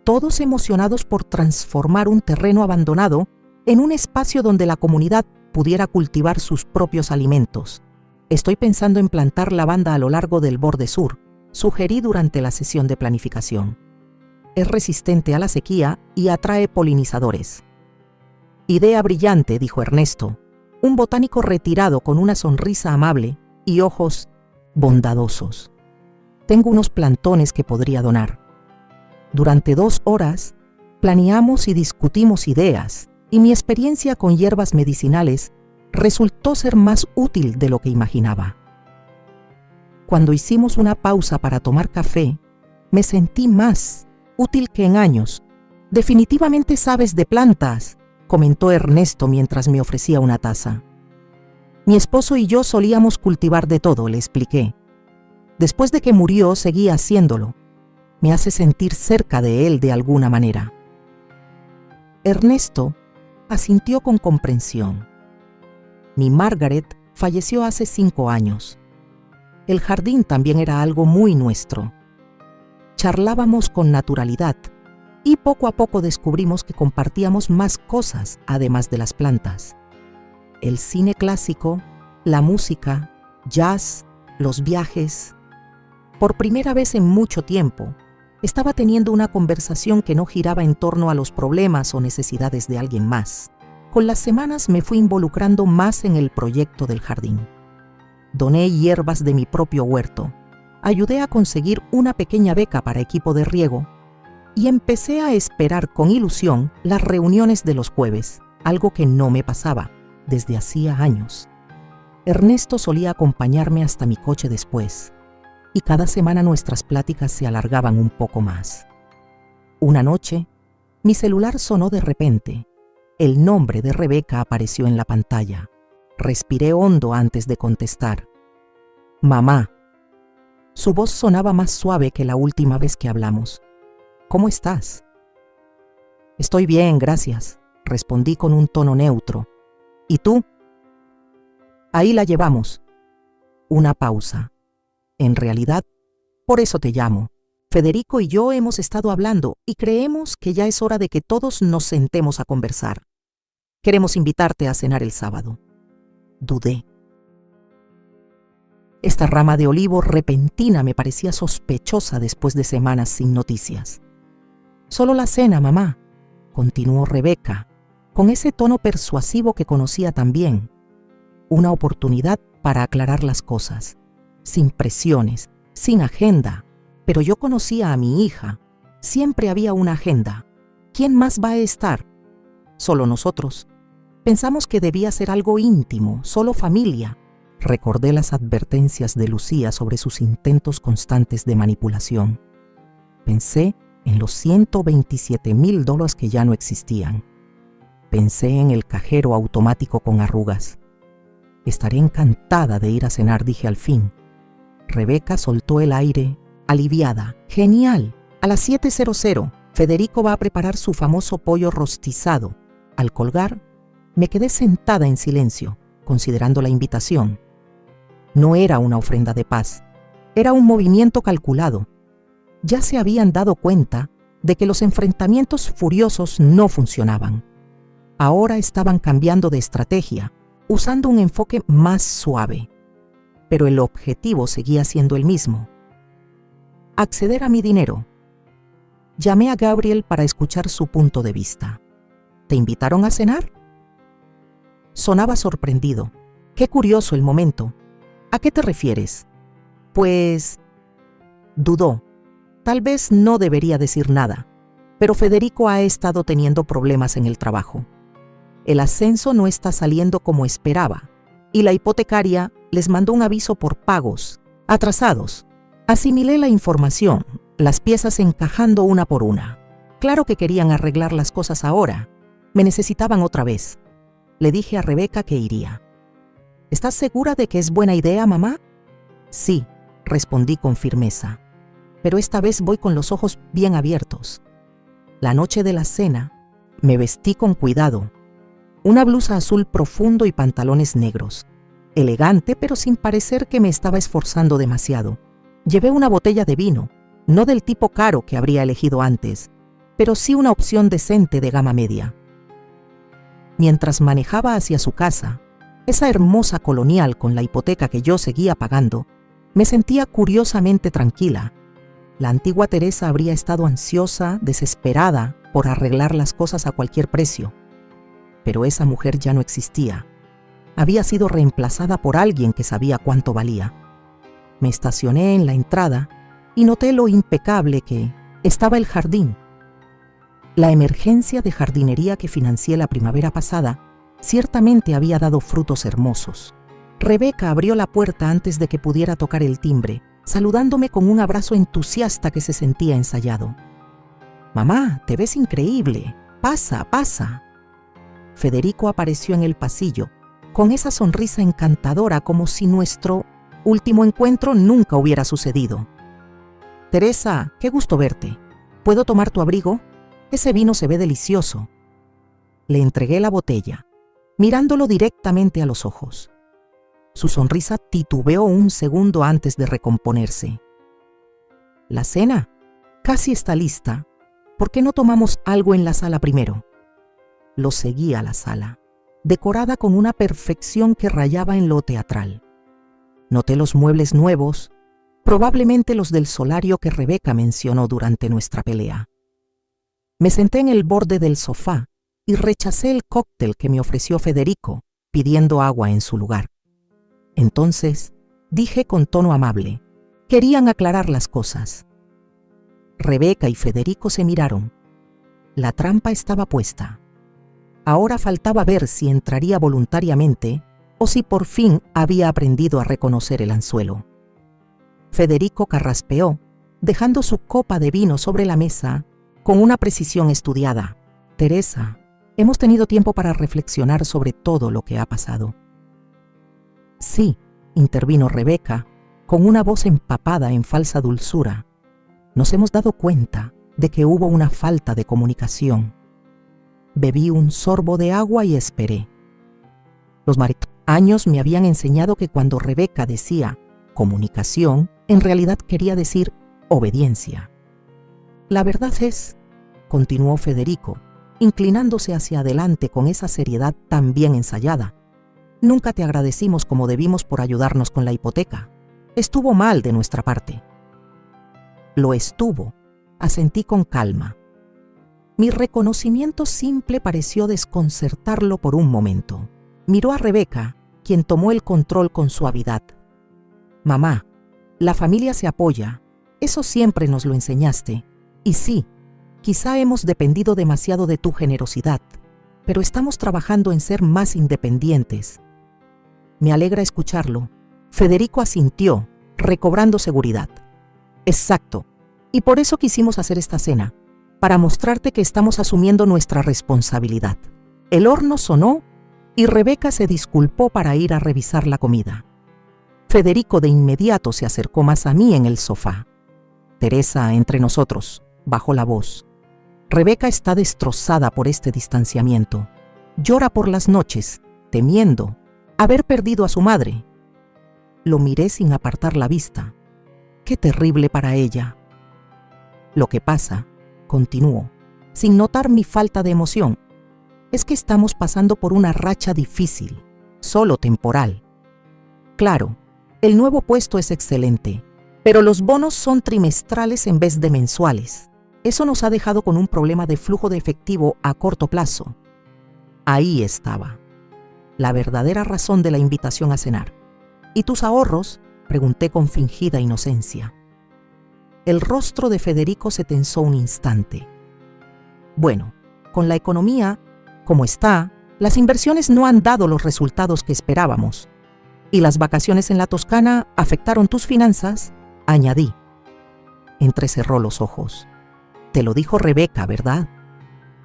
todos emocionados por transformar un terreno abandonado en un espacio donde la comunidad pudiera cultivar sus propios alimentos. «Estoy pensando en plantar lavanda a lo largo del borde sur», sugerí durante la sesión de planificación. «Es resistente a la sequía y atrae polinizadores». «Idea brillante», dijo Ernesto, un botánico retirado con una sonrisa amable y ojos bondadosos. «Tengo unos plantones que podría donar». Durante 2 horas, planeamos y discutimos ideas, y mi experiencia con hierbas medicinales resultó ser más útil de lo que imaginaba. Cuando hicimos una pausa para tomar café, me sentí más útil que en años. «Definitivamente sabes de plantas», comentó Ernesto mientras me ofrecía una taza. «Mi esposo y yo solíamos cultivar de todo», le expliqué. «Después de que murió, seguí haciéndolo. Me hace sentir cerca de él de alguna manera». Ernesto asintió con comprensión. Mi Margaret falleció hace 5 años. El jardín también era algo muy nuestro. Charlábamos con naturalidad y poco a poco descubrimos que compartíamos más cosas además de las plantas. El cine clásico, la música, jazz, los viajes. Por primera vez en mucho tiempo, estaba teniendo una conversación que no giraba en torno a los problemas o necesidades de alguien más. Con las semanas me fui involucrando más en el proyecto del jardín. Doné hierbas de mi propio huerto, ayudé a conseguir una pequeña beca para equipo de riego y empecé a esperar con ilusión las reuniones de los jueves, algo que no me pasaba desde hacía años. Ernesto solía acompañarme hasta mi coche después, y cada semana nuestras pláticas se alargaban un poco más. Una noche, mi celular sonó de repente. El nombre de Rebeca apareció en la pantalla. Respiré hondo antes de contestar. Mamá. Su voz sonaba más suave que la última vez que hablamos. ¿Cómo estás? Estoy bien, gracias, respondí con un tono neutro. ¿Y tú? Ahí la llevamos. Una pausa. En realidad, por eso te llamo. Federico y yo hemos estado hablando y creemos que ya es hora de que todos nos sentemos a conversar. Queremos invitarte a cenar el sábado. Dudé. Esta rama de olivo repentina me parecía sospechosa después de semanas sin noticias. Solo la cena, mamá, continuó Rebeca, con ese tono persuasivo que conocía tan bien. Una oportunidad para aclarar las cosas, sin presiones, sin agenda. Pero yo conocía a mi hija. Siempre había una agenda. ¿Quién más va a estar? Solo nosotros. Pensamos que debía ser algo íntimo, solo familia. Recordé las advertencias de Lucía sobre sus intentos constantes de manipulación. Pensé en los $127,000 que ya no existían. Pensé en el cajero automático con arrugas. Estaré encantada de ir a cenar, dije al fin. Rebeca soltó el aire, aliviada. Genial. A las 7:00, Federico va a preparar su famoso pollo rostizado. Al colgar, me quedé sentada en silencio, considerando la invitación. No era una ofrenda de paz, era un movimiento calculado. Ya se habían dado cuenta de que los enfrentamientos furiosos no funcionaban. Ahora estaban cambiando de estrategia, usando un enfoque más suave. Pero el objetivo seguía siendo el mismo: acceder a mi dinero. Llamé a Gabriel para escuchar su punto de vista. ¿Te invitaron a cenar? Sonaba sorprendido. Qué curioso el momento. ¿A qué te refieres? Pues... dudó. Tal vez no debería decir nada, pero Federico ha estado teniendo problemas en el trabajo. El ascenso no está saliendo como esperaba, y la hipotecaria les mandó un aviso por pagos atrasados. Asimilé la información, las piezas encajando una por una. Claro que querían arreglar las cosas ahora. Me necesitaban otra vez. Le dije a Rebeca que iría. ¿Estás segura de que es buena idea, mamá? Sí, respondí con firmeza. Pero esta vez voy con los ojos bien abiertos. La noche de la cena, me vestí con cuidado. Una blusa azul profundo y pantalones negros. Elegante, pero sin parecer que me estaba esforzando demasiado. Llevé una botella de vino, no del tipo caro que habría elegido antes, pero sí una opción decente de gama media. Mientras manejaba hacia su casa, esa hermosa colonial con la hipoteca que yo seguía pagando, me sentía curiosamente tranquila. La antigua Teresa habría estado ansiosa, desesperada por arreglar las cosas a cualquier precio. Pero esa mujer ya no existía. Había sido reemplazada por alguien que sabía cuánto valía. Me estacioné en la entrada y noté lo impecable que estaba el jardín. La emergencia de jardinería que financié la primavera pasada ciertamente había dado frutos hermosos. Rebeca abrió la puerta antes de que pudiera tocar el timbre, saludándome con un abrazo entusiasta que se sentía ensayado. «Mamá, te ves increíble. Pasa, pasa». Federico apareció en el pasillo, con esa sonrisa encantadora como si nuestro último encuentro nunca hubiera sucedido. «Teresa, qué gusto verte. ¿Puedo tomar tu abrigo? Ese vino se ve delicioso». Le entregué la botella, mirándolo directamente a los ojos. Su sonrisa titubeó un segundo antes de recomponerse. «¿La cena? Casi está lista. ¿Por qué no tomamos algo en la sala primero? Lo seguí a la sala, decorada con una perfección que rayaba en lo teatral. Noté los muebles nuevos, probablemente los del solario que Rebeca mencionó durante nuestra pelea. Me senté en el borde del sofá y rechacé el cóctel que me ofreció Federico, pidiendo agua en su lugar. Entonces, dije con tono amable, querían aclarar las cosas. Rebeca y Federico se miraron. La trampa estaba puesta. Ahora faltaba ver si entraría voluntariamente o si por fin había aprendido a reconocer el anzuelo. Federico carraspeó, dejando su copa de vino sobre la mesa con una precisión estudiada. Teresa, hemos tenido tiempo para reflexionar sobre todo lo que ha pasado. Sí, intervino Rebeca, con una voz empapada en falsa dulzura. Nos hemos dado cuenta de que hubo una falta de comunicación. Bebí un sorbo de agua y esperé. Los años me habían enseñado que cuando Rebeca decía comunicación, en realidad quería decir obediencia. La verdad es, continuó Federico, inclinándose hacia adelante con esa seriedad tan bien ensayada, nunca te agradecimos como debimos por ayudarnos con la hipoteca. Estuvo mal de nuestra parte. Lo estuvo, asentí con calma. Mi reconocimiento simple pareció desconcertarlo por un momento. Miró a Rebeca, quien tomó el control con suavidad. Mamá, la familia se apoya, eso siempre nos lo enseñaste. Y sí, quizá hemos dependido demasiado de tu generosidad, pero estamos trabajando en ser más independientes. Me alegra escucharlo. Federico asintió, recobrando seguridad. Exacto, y por eso quisimos hacer esta cena, para mostrarte que estamos asumiendo nuestra responsabilidad. El horno sonó y Rebeca se disculpó para ir a revisar la comida. Federico de inmediato se acercó más a mí en el sofá. Teresa, entre nosotros, bajó la voz. Rebeca está destrozada por este distanciamiento. Llora por las noches, temiendo haber perdido a su madre. Lo miré sin apartar la vista. Qué terrible para ella. Lo que pasa, continuó, sin notar mi falta de emoción, es que estamos pasando por una racha difícil, solo temporal. Claro, el nuevo puesto es excelente, pero los bonos son trimestrales en vez de mensuales. Eso nos ha dejado con un problema de flujo de efectivo a corto plazo. Ahí estaba, la verdadera razón de la invitación a cenar. ¿Y tus ahorros?, pregunté con fingida inocencia. El rostro de Federico se tensó un instante. Bueno, con la economía, como está, las inversiones no han dado los resultados que esperábamos. ¿Y las vacaciones en la Toscana afectaron tus finanzas?, añadí. Entrecerró los ojos. Te lo dijo Rebeca, ¿verdad?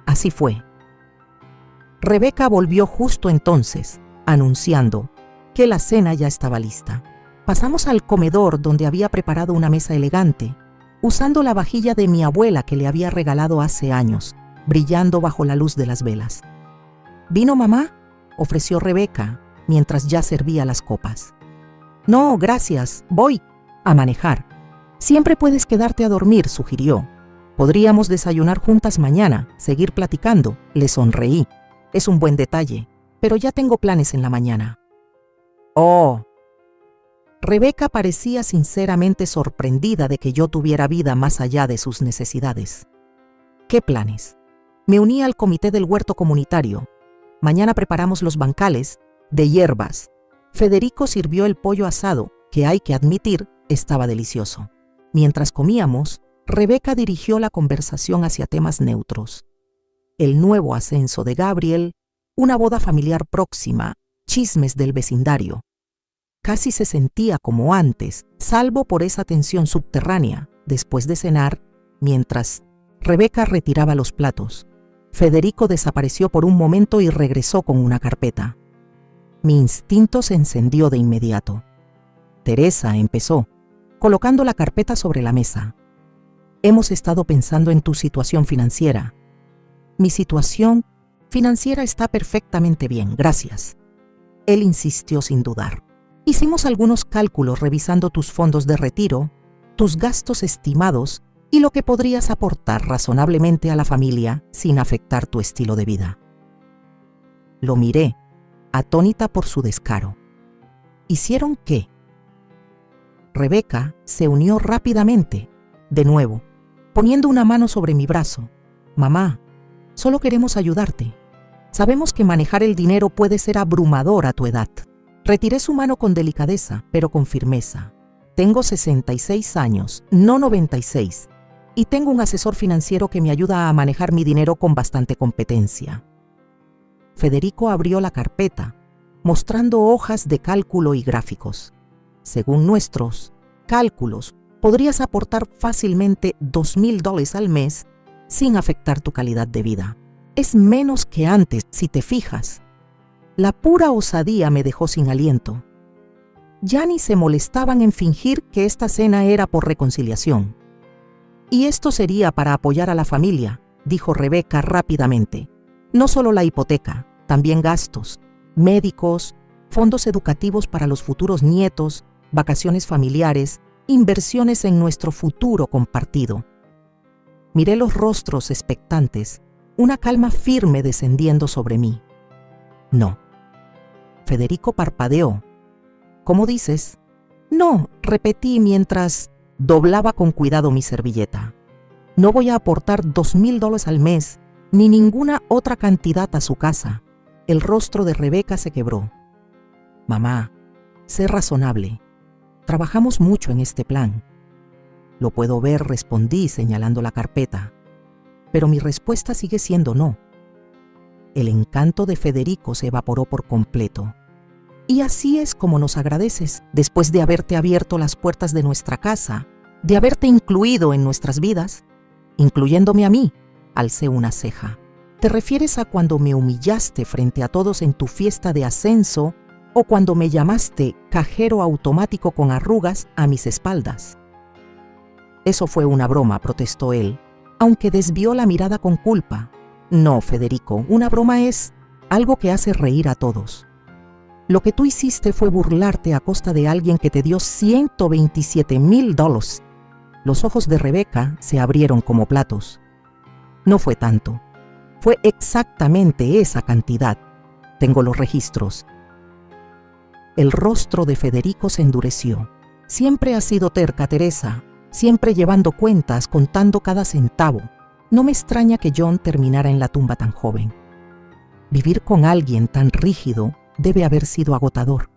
Así fue. Rebeca volvió justo entonces, anunciando que la cena ya estaba lista. Pasamos al comedor donde había preparado una mesa elegante, usando la vajilla de mi abuela que le había regalado hace años, brillando bajo la luz de las velas. ¿Vino mamá?, ofreció Rebeca, mientras ya servía las copas. No, gracias, voy a manejar. Siempre puedes quedarte a dormir, sugirió. Podríamos desayunar juntas mañana, seguir platicando. Le sonreí. Es un buen detalle, pero ya tengo planes en la mañana. Oh. Rebeca parecía sinceramente sorprendida de que yo tuviera vida más allá de sus necesidades. ¿Qué planes? Me uní al comité del huerto comunitario. Mañana preparamos los bancales de hierbas. Federico sirvió el pollo asado, que hay que admitir, estaba delicioso. Mientras comíamos, Rebeca dirigió la conversación hacia temas neutros. El nuevo ascenso de Gabriel, una boda familiar próxima, chismes del vecindario. Casi se sentía como antes, salvo por esa tensión subterránea, después de cenar, mientras Rebeca retiraba los platos. Federico desapareció por un momento y regresó con una carpeta. Mi instinto se encendió de inmediato. Teresa empezó, colocando la carpeta sobre la mesa. Hemos estado pensando en tu situación financiera. Mi situación financiera está perfectamente bien, gracias. Él insistió sin dudar. Hicimos algunos cálculos revisando tus fondos de retiro, tus gastos estimados y lo que podrías aportar razonablemente a la familia sin afectar tu estilo de vida. Lo miré, atónita por su descaro. ¿Hicieron qué? Rebeca se unió rápidamente, de nuevo, poniendo una mano sobre mi brazo. Mamá, solo queremos ayudarte. Sabemos que manejar el dinero puede ser abrumador a tu edad. Retiré su mano con delicadeza, pero con firmeza. Tengo 66 años, no 96, y tengo un asesor financiero que me ayuda a manejar mi dinero con bastante competencia. Federico abrió la carpeta, mostrando hojas de cálculo y gráficos. Según nuestros cálculos, podrías aportar fácilmente $2,000 al mes sin afectar tu calidad de vida. Es menos que antes, si te fijas. La pura osadía me dejó sin aliento. Ya ni se molestaban en fingir que esta cena era por reconciliación. Y esto sería para apoyar a la familia, dijo Rebeca rápidamente. No solo la hipoteca, también gastos, médicos, fondos educativos para los futuros nietos, vacaciones familiares, inversiones en nuestro futuro compartido. Miré los rostros expectantes, una calma firme descendiendo sobre mí. No. Federico parpadeó. ¿Cómo dices? No, repetí mientras doblaba con cuidado mi servilleta. No voy a aportar $2,000 al mes, ni ninguna otra cantidad a su casa. El rostro de Rebeca se quebró. Mamá, sé razonable. Trabajamos mucho en este plan. Lo puedo ver, respondí señalando la carpeta. Pero mi respuesta sigue siendo no. El encanto de Federico se evaporó por completo. Y así es como nos agradeces, después de haberte abierto las puertas de nuestra casa, de haberte incluido en nuestras vidas, incluyéndome a mí, alcé una ceja. ¿Te refieres a cuando me humillaste frente a todos en tu fiesta de ascenso o cuando me llamaste cajero automático con arrugas a mis espaldas? Eso fue una broma, protestó él, aunque desvió la mirada con culpa. No, Federico, una broma es algo que hace reír a todos. Lo que tú hiciste fue burlarte a costa de alguien que te dio $127,000. Los ojos de Rebeca se abrieron como platos. No fue tanto. Fue exactamente esa cantidad. Tengo los registros. El rostro de Federico se endureció. Siempre has sido terca, Teresa. Siempre llevando cuentas, contando cada centavo. No me extraña que John terminara en la tumba tan joven. Vivir con alguien tan rígido debe haber sido agotador.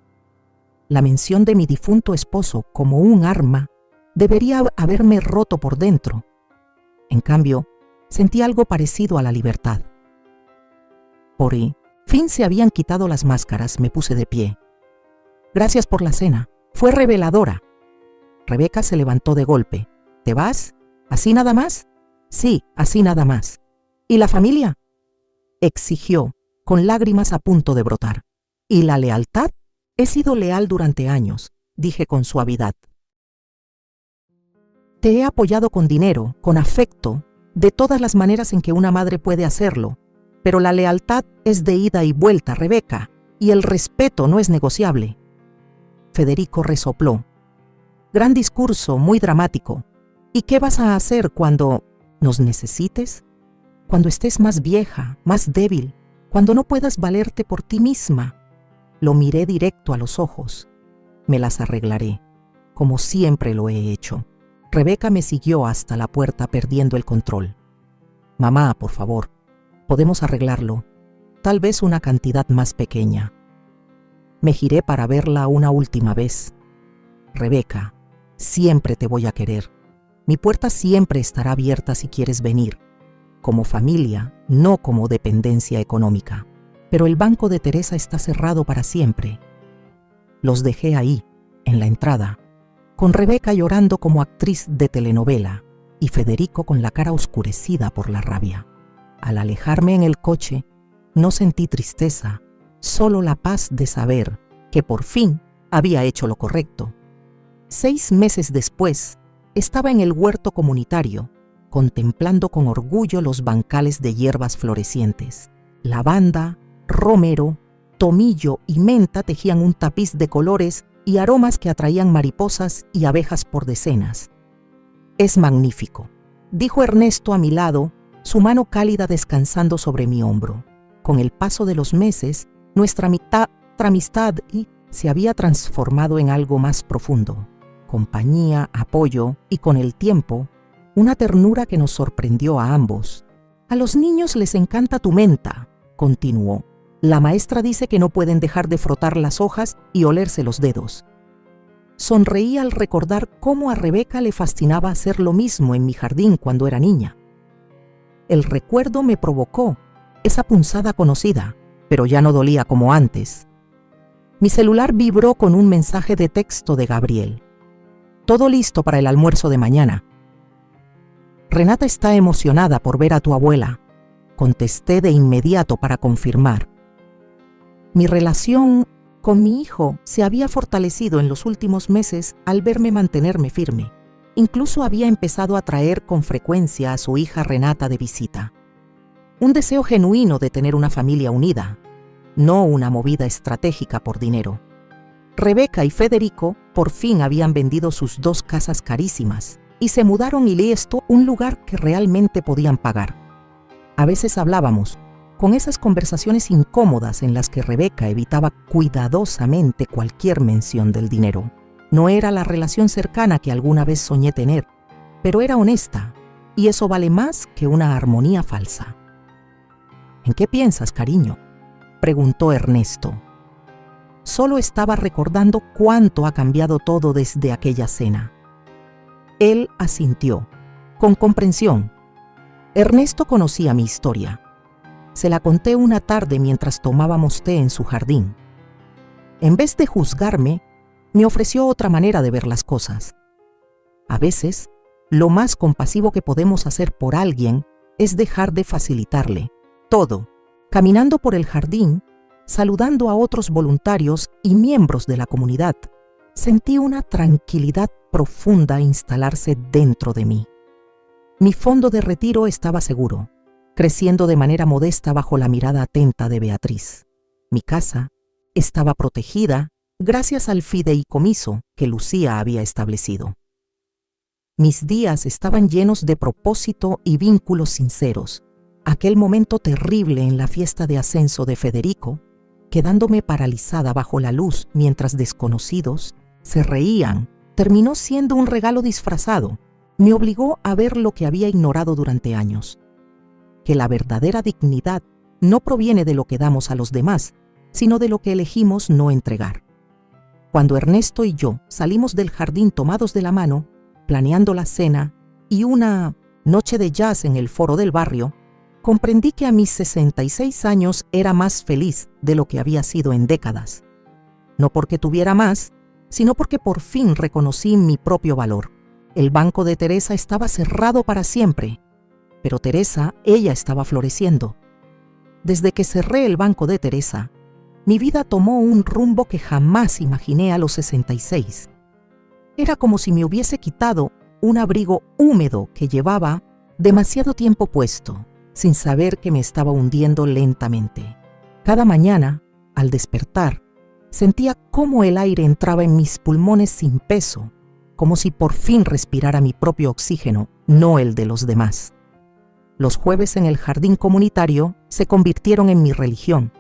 La mención de mi difunto esposo como un arma debería haberme roto por dentro. En cambio, sentí algo parecido a la libertad. Por fin se habían quitado las máscaras, me puse de pie. Gracias por la cena, fue reveladora. Rebeca se levantó de golpe. ¿Te vas? ¿Así nada más? Sí, así nada más. ¿Y la familia? Exigió, con lágrimas a punto de brotar. ¿Y la lealtad? He sido leal durante años, dije con suavidad. Te he apoyado con dinero, con afecto, de todas las maneras en que una madre puede hacerlo, pero la lealtad es de ida y vuelta, Rebeca, y el respeto no es negociable. Federico resopló. Gran discurso, muy dramático. ¿Y qué vas a hacer cuando nos necesites? Cuando estés más vieja, más débil, cuando no puedas valerte por ti misma. Lo miré directo a los ojos. Me las arreglaré, como siempre lo he hecho. Rebeca me siguió hasta la puerta perdiendo el control. Mamá, por favor, podemos arreglarlo. Tal vez una cantidad más pequeña. Me giré para verla una última vez. Rebeca, siempre te voy a querer. Mi puerta siempre estará abierta si quieres venir. Como familia, no como dependencia económica. Pero el banco de Teresa está cerrado para siempre. Los dejé ahí, en la entrada, con Rebeca llorando como actriz de telenovela y Federico con la cara oscurecida por la rabia. Al alejarme en el coche, no sentí tristeza, solo la paz de saber que por fin había hecho lo correcto. 6 meses después, estaba en el huerto comunitario, contemplando con orgullo los bancales de hierbas florecientes. Lavanda, romero, tomillo y menta tejían un tapiz de colores y aromas que atraían mariposas y abejas por decenas. Es magnífico. dijo Ernesto a mi lado, su mano cálida descansando sobre mi hombro. Con el paso de los meses, nuestra amistad se había transformado en algo más profundo. Compañía, apoyo y, con el tiempo, una ternura que nos sorprendió a ambos. A los niños les encanta tu menta, continuó. La maestra dice que no pueden dejar de frotar las hojas y olerse los dedos. Sonreí al recordar cómo a Rebeca le fascinaba hacer lo mismo en mi jardín cuando era niña. El recuerdo me provocó esa punzada conocida, pero ya no dolía como antes. Mi celular vibró con un mensaje de texto de Gabriel. Todo listo para el almuerzo de mañana. Renata está emocionada por ver a tu abuela, contesté de inmediato para confirmar. Mi relación con mi hijo se había fortalecido en los últimos meses al verme mantenerme firme. Incluso había empezado a traer con frecuencia a su hija Renata de visita. Un deseo genuino de tener una familia unida, no una movida estratégica por dinero. Rebeca y Federico por fin habían vendido sus 2 casas carísimas y se mudaron a un lugar que realmente podían pagar. A veces hablábamos, con esas conversaciones incómodas en las que Rebeca evitaba cuidadosamente cualquier mención del dinero. No era la relación cercana que alguna vez soñé tener, pero era honesta, y eso vale más que una armonía falsa. ¿En qué piensas, cariño?, preguntó Ernesto. Solo estaba recordando cuánto ha cambiado todo desde aquella cena. Él asintió, con comprensión. Ernesto conocía mi historia. Se la conté una tarde mientras tomábamos té en su jardín. En vez de juzgarme, me ofreció otra manera de ver las cosas. A veces, lo más compasivo que podemos hacer por alguien es dejar de facilitarle todo. Caminando por el jardín, saludando a otros voluntarios y miembros de la comunidad, sentí una tranquilidad profunda instalarse dentro de mí. Mi fondo de retiro estaba seguro, creciendo de manera modesta bajo la mirada atenta de Beatriz. Mi casa estaba protegida gracias al fideicomiso que Lucía había establecido. Mis días estaban llenos de propósito y vínculos sinceros. Aquel momento terrible en la fiesta de ascenso de Federico, quedándome paralizada bajo la luz mientras desconocidos se reían, terminó siendo un regalo disfrazado. Me obligó a ver lo que había ignorado durante años. Que la verdadera dignidad no proviene de lo que damos a los demás, sino de lo que elegimos no entregar. Cuando Ernesto y yo salimos del jardín tomados de la mano, planeando la cena y una noche de jazz en el foro del barrio, comprendí que a mis 66 años era más feliz de lo que había sido en décadas. No porque tuviera más, sino porque por fin reconocí mi propio valor. El banco de Teresa estaba cerrado para siempre, pero ella estaba floreciendo. Desde que cerré el banco de Teresa, mi vida tomó un rumbo que jamás imaginé a los 66. Era como si me hubiese quitado un abrigo húmedo que llevaba demasiado tiempo puesto, sin saber que me estaba hundiendo lentamente. Cada mañana, al despertar, sentía cómo el aire entraba en mis pulmones sin peso, como si por fin respirara mi propio oxígeno, no el de los demás. Los jueves en el jardín comunitario se convirtieron en mi religión.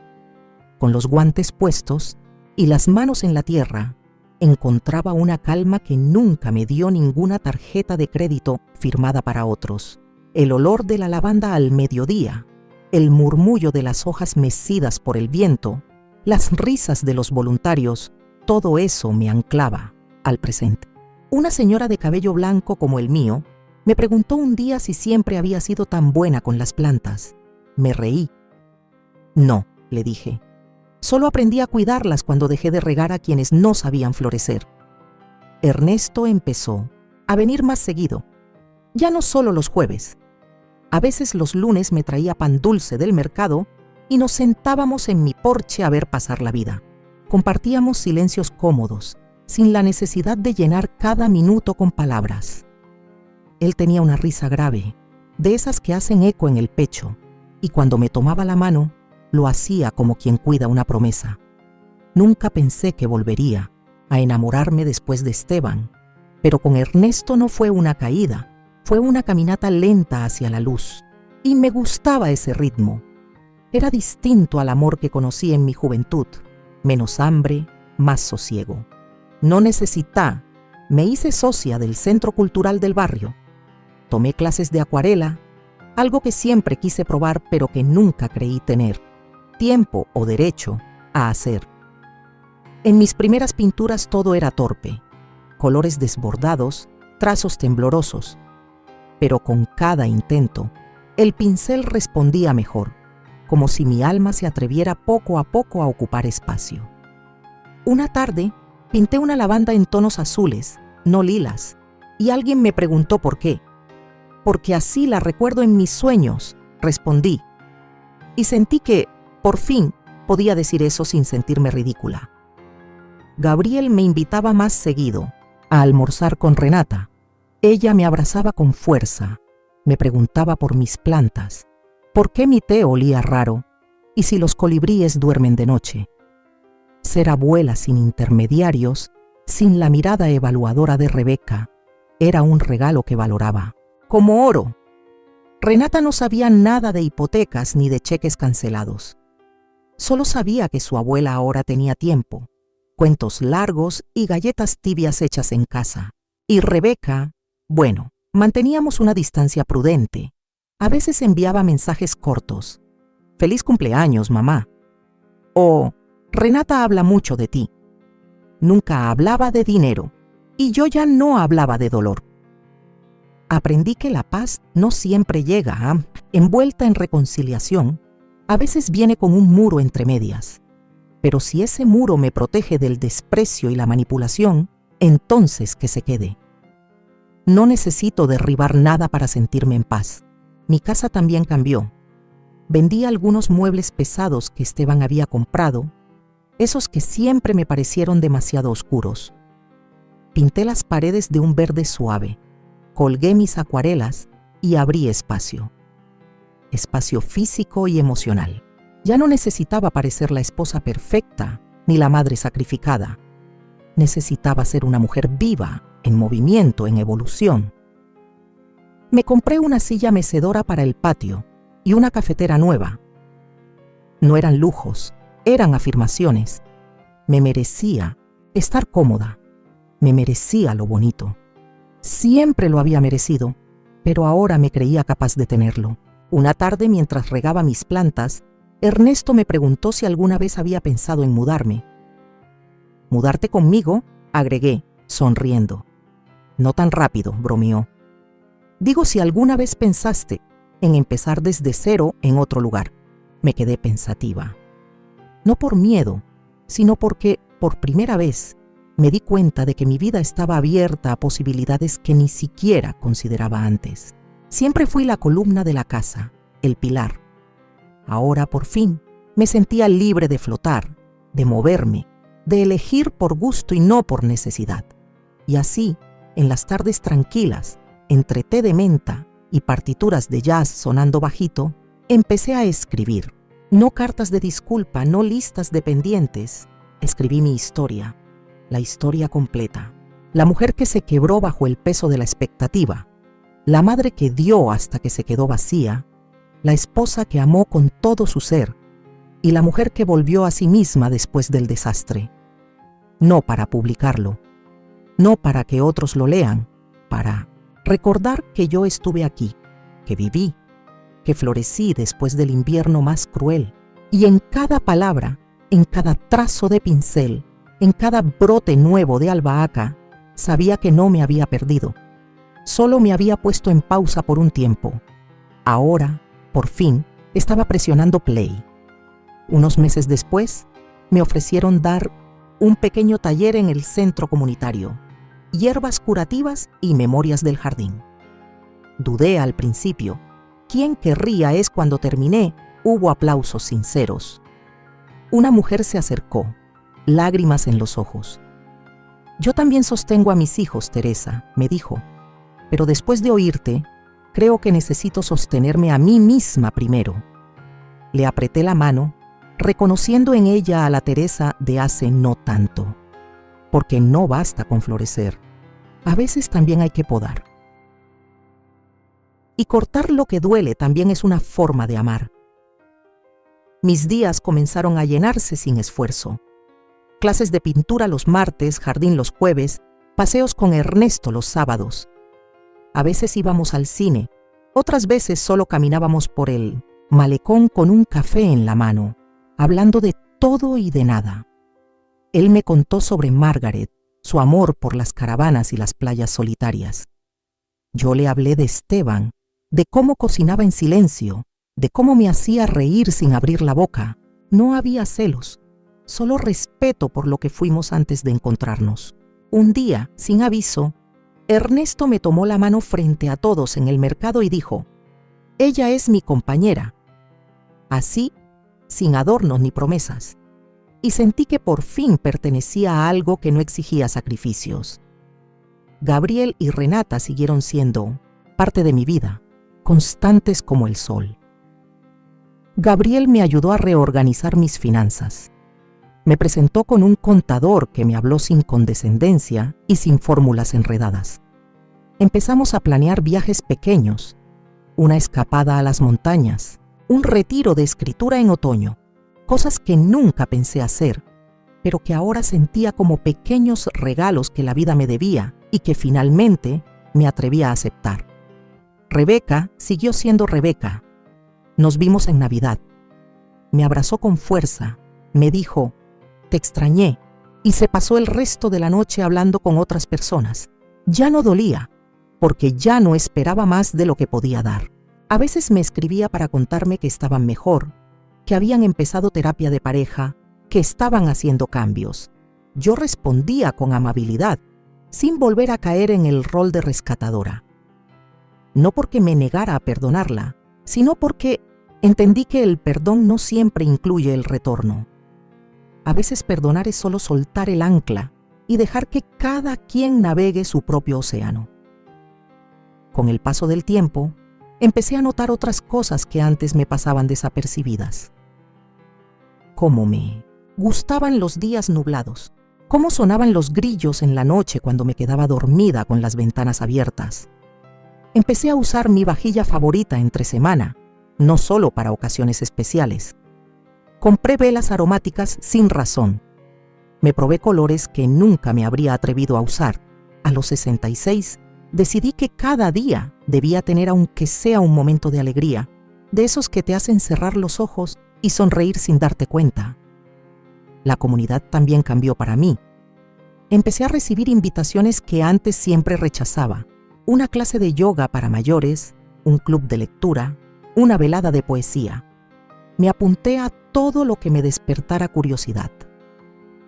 Con los guantes puestos y las manos en la tierra, encontraba una calma que nunca me dio ninguna tarjeta de crédito firmada para otros. El olor de la lavanda al mediodía, el murmullo de las hojas mecidas por el viento, las risas de los voluntarios, todo eso me anclaba al presente. Una señora de cabello blanco como el mío me preguntó un día si siempre había sido tan buena con las plantas. Me reí. No, le dije. Solo aprendí a cuidarlas cuando dejé de regar a quienes no sabían florecer. Ernesto empezó a venir más seguido, ya no solo los jueves. A veces los lunes me traía pan dulce del mercado y nos sentábamos en mi porche a ver pasar la vida. Compartíamos silencios cómodos, sin la necesidad de llenar cada minuto con palabras. Él tenía una risa grave, de esas que hacen eco en el pecho, y cuando me tomaba la mano, lo hacía como quien cuida una promesa. Nunca pensé que volvería a enamorarme después de Esteban, pero con Ernesto no fue una caída, Fue una caminata lenta hacia la luz, y me gustaba ese ritmo. Era distinto al amor que conocí en mi juventud, menos hambre, más sosiego. No necesitaba, me hice socia del Centro Cultural del barrio. Tomé clases de acuarela, algo que siempre quise probar pero que nunca creí tener tiempo o derecho a hacer. En mis primeras pinturas todo era torpe, colores desbordados, trazos temblorosos, pero con cada intento, el pincel respondía mejor, como si mi alma se atreviera poco a poco a ocupar espacio. Una tarde, pinté una lavanda en tonos azules, no lilas, y alguien me preguntó por qué. Porque así la recuerdo en mis sueños, respondí, y sentí que, por fin, podía decir eso sin sentirme ridícula. Gabriel me invitaba más seguido a almorzar con Renata. Ella me abrazaba con fuerza, me preguntaba por mis plantas, por qué mi té olía raro y si los colibríes duermen de noche. Ser abuela sin intermediarios, sin la mirada evaluadora de Rebeca, era un regalo que valoraba, como oro. Renata no sabía nada de hipotecas ni de cheques cancelados. Solo sabía que su abuela ahora tenía tiempo, cuentos largos y galletas tibias hechas en casa. Y Rebeca, bueno, manteníamos una distancia prudente. A veces enviaba mensajes cortos. «Feliz cumpleaños, mamá». O «Renata habla mucho de ti». Nunca hablaba de dinero, y yo ya no hablaba de dolor. Aprendí que la paz no siempre llega, envuelta en reconciliación. A veces viene con un muro entre medias. Pero si ese muro me protege del desprecio y la manipulación, entonces que se quede. No necesito derribar nada para sentirme en paz. Mi casa también cambió. Vendí algunos muebles pesados que Esteban había comprado, esos que siempre me parecieron demasiado oscuros. Pinté las paredes de un verde suave, colgué mis acuarelas y abrí espacio. Espacio físico y emocional. Ya no necesitaba parecer la esposa perfecta ni la madre sacrificada. Necesitaba ser una mujer viva, en movimiento, en evolución. Me compré una silla mecedora para el patio y una cafetera nueva. No eran lujos, eran afirmaciones. Me merecía estar cómoda, me merecía lo bonito. Siempre lo había merecido, pero ahora me creía capaz de tenerlo. Una tarde, mientras regaba mis plantas, Ernesto me preguntó si alguna vez había pensado en mudarme. «¿Mudarte conmigo?», agregué, sonriendo. «No tan rápido», bromeó. «Digo si alguna vez pensaste en empezar desde cero en otro lugar». Me quedé pensativa. No por miedo, sino porque, por primera vez, me di cuenta de que mi vida estaba abierta a posibilidades que ni siquiera consideraba antes. Siempre fui la columna de la casa, el pilar. Ahora, por fin, me sentía libre de flotar, de moverme, de elegir por gusto y no por necesidad. Y así, en las tardes tranquilas, entre té de menta y partituras de jazz sonando bajito, empecé a escribir. No cartas de disculpa, no listas de pendientes. Escribí mi historia, la historia completa. La mujer que se quebró bajo el peso de la expectativa, la madre que dio hasta que se quedó vacía, la esposa que amó con todo su ser y la mujer que volvió a sí misma después del desastre. No para publicarlo, no para que otros lo lean, para recordar que yo estuve aquí, que viví, que florecí después del invierno más cruel, y en cada palabra, en cada trazo de pincel, en cada brote nuevo de albahaca, sabía que no me había perdido. Solo me había puesto en pausa por un tiempo. Ahora, por fin, estaba presionando play. Unos meses después, me ofrecieron dar un pequeño taller en el centro comunitario, hierbas curativas y memorias del jardín. Dudé al principio. ¿Quién querría? Es cuando terminé, hubo aplausos sinceros. Una mujer se acercó, lágrimas en los ojos. «Yo también sostengo a mis hijos, Teresa», me dijo, «pero después de oírte, creo que necesito sostenerme a mí misma primero». Le apreté la mano, reconociendo en ella a la Teresa de hace no tanto. Porque no basta con florecer, a veces también hay que podar. Y cortar lo que duele también es una forma de amar. Mis días comenzaron a llenarse sin esfuerzo. Clases de pintura los martes, jardín los jueves, paseos con Ernesto los sábados. A veces íbamos al cine, otras veces solo caminábamos por el malecón con un café en la mano, hablando de todo y de nada. Él me contó sobre Margaret, su amor por las caravanas y las playas solitarias. Yo le hablé de Esteban, de cómo cocinaba en silencio, de cómo me hacía reír sin abrir la boca. No había celos, solo respeto por lo que fuimos antes de encontrarnos. Un día, sin aviso, Ernesto me tomó la mano frente a todos en el mercado y dijo: «Ella es mi compañera». Así, sin adornos ni promesas. Y sentí que por fin pertenecía a algo que no exigía sacrificios. Gabriel y Renata siguieron siendo parte de mi vida, constantes como el sol. Gabriel me ayudó a reorganizar mis finanzas. Me presentó con un contador que me habló sin condescendencia y sin fórmulas enredadas. Empezamos a planear viajes pequeños, una escapada a las montañas, un retiro de escritura en otoño, cosas que nunca pensé hacer, pero que ahora sentía como pequeños regalos que la vida me debía y que finalmente me atreví a aceptar. Rebeca siguió siendo Rebeca. Nos vimos en Navidad. Me abrazó con fuerza, me dijo: «Te extrañé», y se pasó el resto de la noche hablando con otras personas. Ya no dolía, porque ya no esperaba más de lo que podía dar. A veces me escribía para contarme que estaban mejor, que habían empezado terapia de pareja, que estaban haciendo cambios. Yo respondía con amabilidad, sin volver a caer en el rol de rescatadora. No porque me negara a perdonarla, sino porque entendí que el perdón no siempre incluye el retorno. A veces perdonar es solo soltar el ancla y dejar que cada quien navegue su propio océano. Con el paso del tiempo, empecé a notar otras cosas que antes me pasaban desapercibidas. Cómo me gustaban los días nublados, cómo sonaban los grillos en la noche cuando me quedaba dormida con las ventanas abiertas. Empecé a usar mi vajilla favorita entre semana, no solo para ocasiones especiales. Compré velas aromáticas sin razón. Me probé colores que nunca me habría atrevido a usar. A los 66, decidí que cada día debía tener aunque sea un momento de alegría, de esos que te hacen cerrar los ojos y sonreír sin darte cuenta. La comunidad también cambió para mí. Empecé a recibir invitaciones que antes siempre rechazaba. Una clase de yoga para mayores, un club de lectura, una velada de poesía. Me apunté a todo lo que me despertara curiosidad.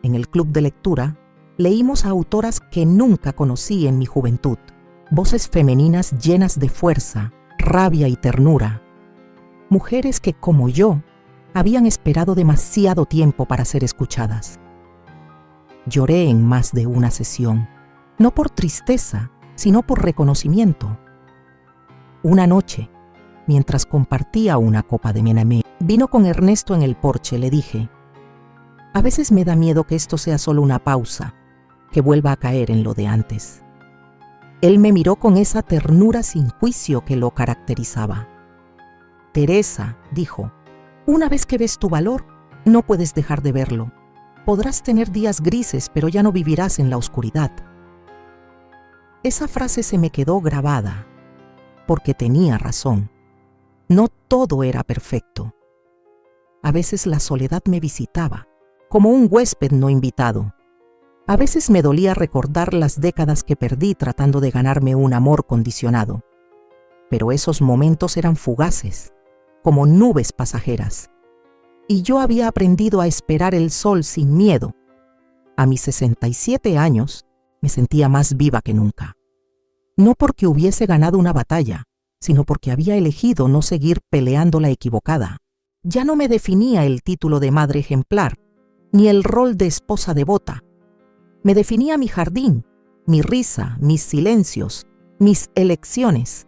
En el club de lectura, leímos a autoras que nunca conocí en mi juventud. Voces femeninas llenas de fuerza, rabia y ternura. Mujeres que, como yo, habían esperado demasiado tiempo para ser escuchadas. Lloré en más de una sesión, no por tristeza, sino por reconocimiento. Una noche, mientras compartía una copa de Menemé, vino con Ernesto en el porche. Le dije: «A veces me da miedo que esto sea solo una pausa, que vuelva a caer en lo de antes». Él me miró con esa ternura sin juicio que lo caracterizaba. «Teresa», dijo, «una vez que ves tu valor, no puedes dejar de verlo. Podrás tener días grises, pero ya no vivirás en la oscuridad». Esa frase se me quedó grabada, porque tenía razón. No todo era perfecto. A veces la soledad me visitaba, como un huésped no invitado. A veces me dolía recordar las décadas que perdí tratando de ganarme un amor condicionado. Pero esos momentos eran fugaces, como nubes pasajeras. Y yo había aprendido a esperar el sol sin miedo. A mis 67 años, me sentía más viva que nunca. No porque hubiese ganado una batalla, sino porque había elegido no seguir peleando la equivocada. Ya no me definía el título de madre ejemplar, ni el rol de esposa devota. Me definía mi jardín, mi risa, mis silencios, mis elecciones.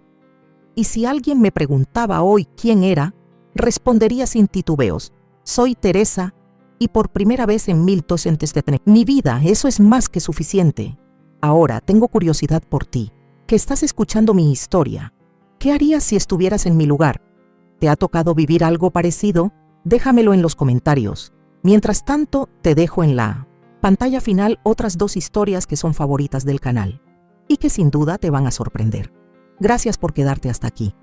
Y si alguien me preguntaba hoy quién era, respondería sin titubeos: soy Teresa, y por primera vez en 1270. Mi vida, eso es más que suficiente. Ahora tengo curiosidad por ti, que estás escuchando mi historia. ¿Qué harías si estuvieras en mi lugar? ¿Te ha tocado vivir algo parecido? Déjamelo en los comentarios. Mientras tanto, te dejo en la pantalla final otras 2 historias que son favoritas del canal y que sin duda te van a sorprender. Gracias por quedarte hasta aquí.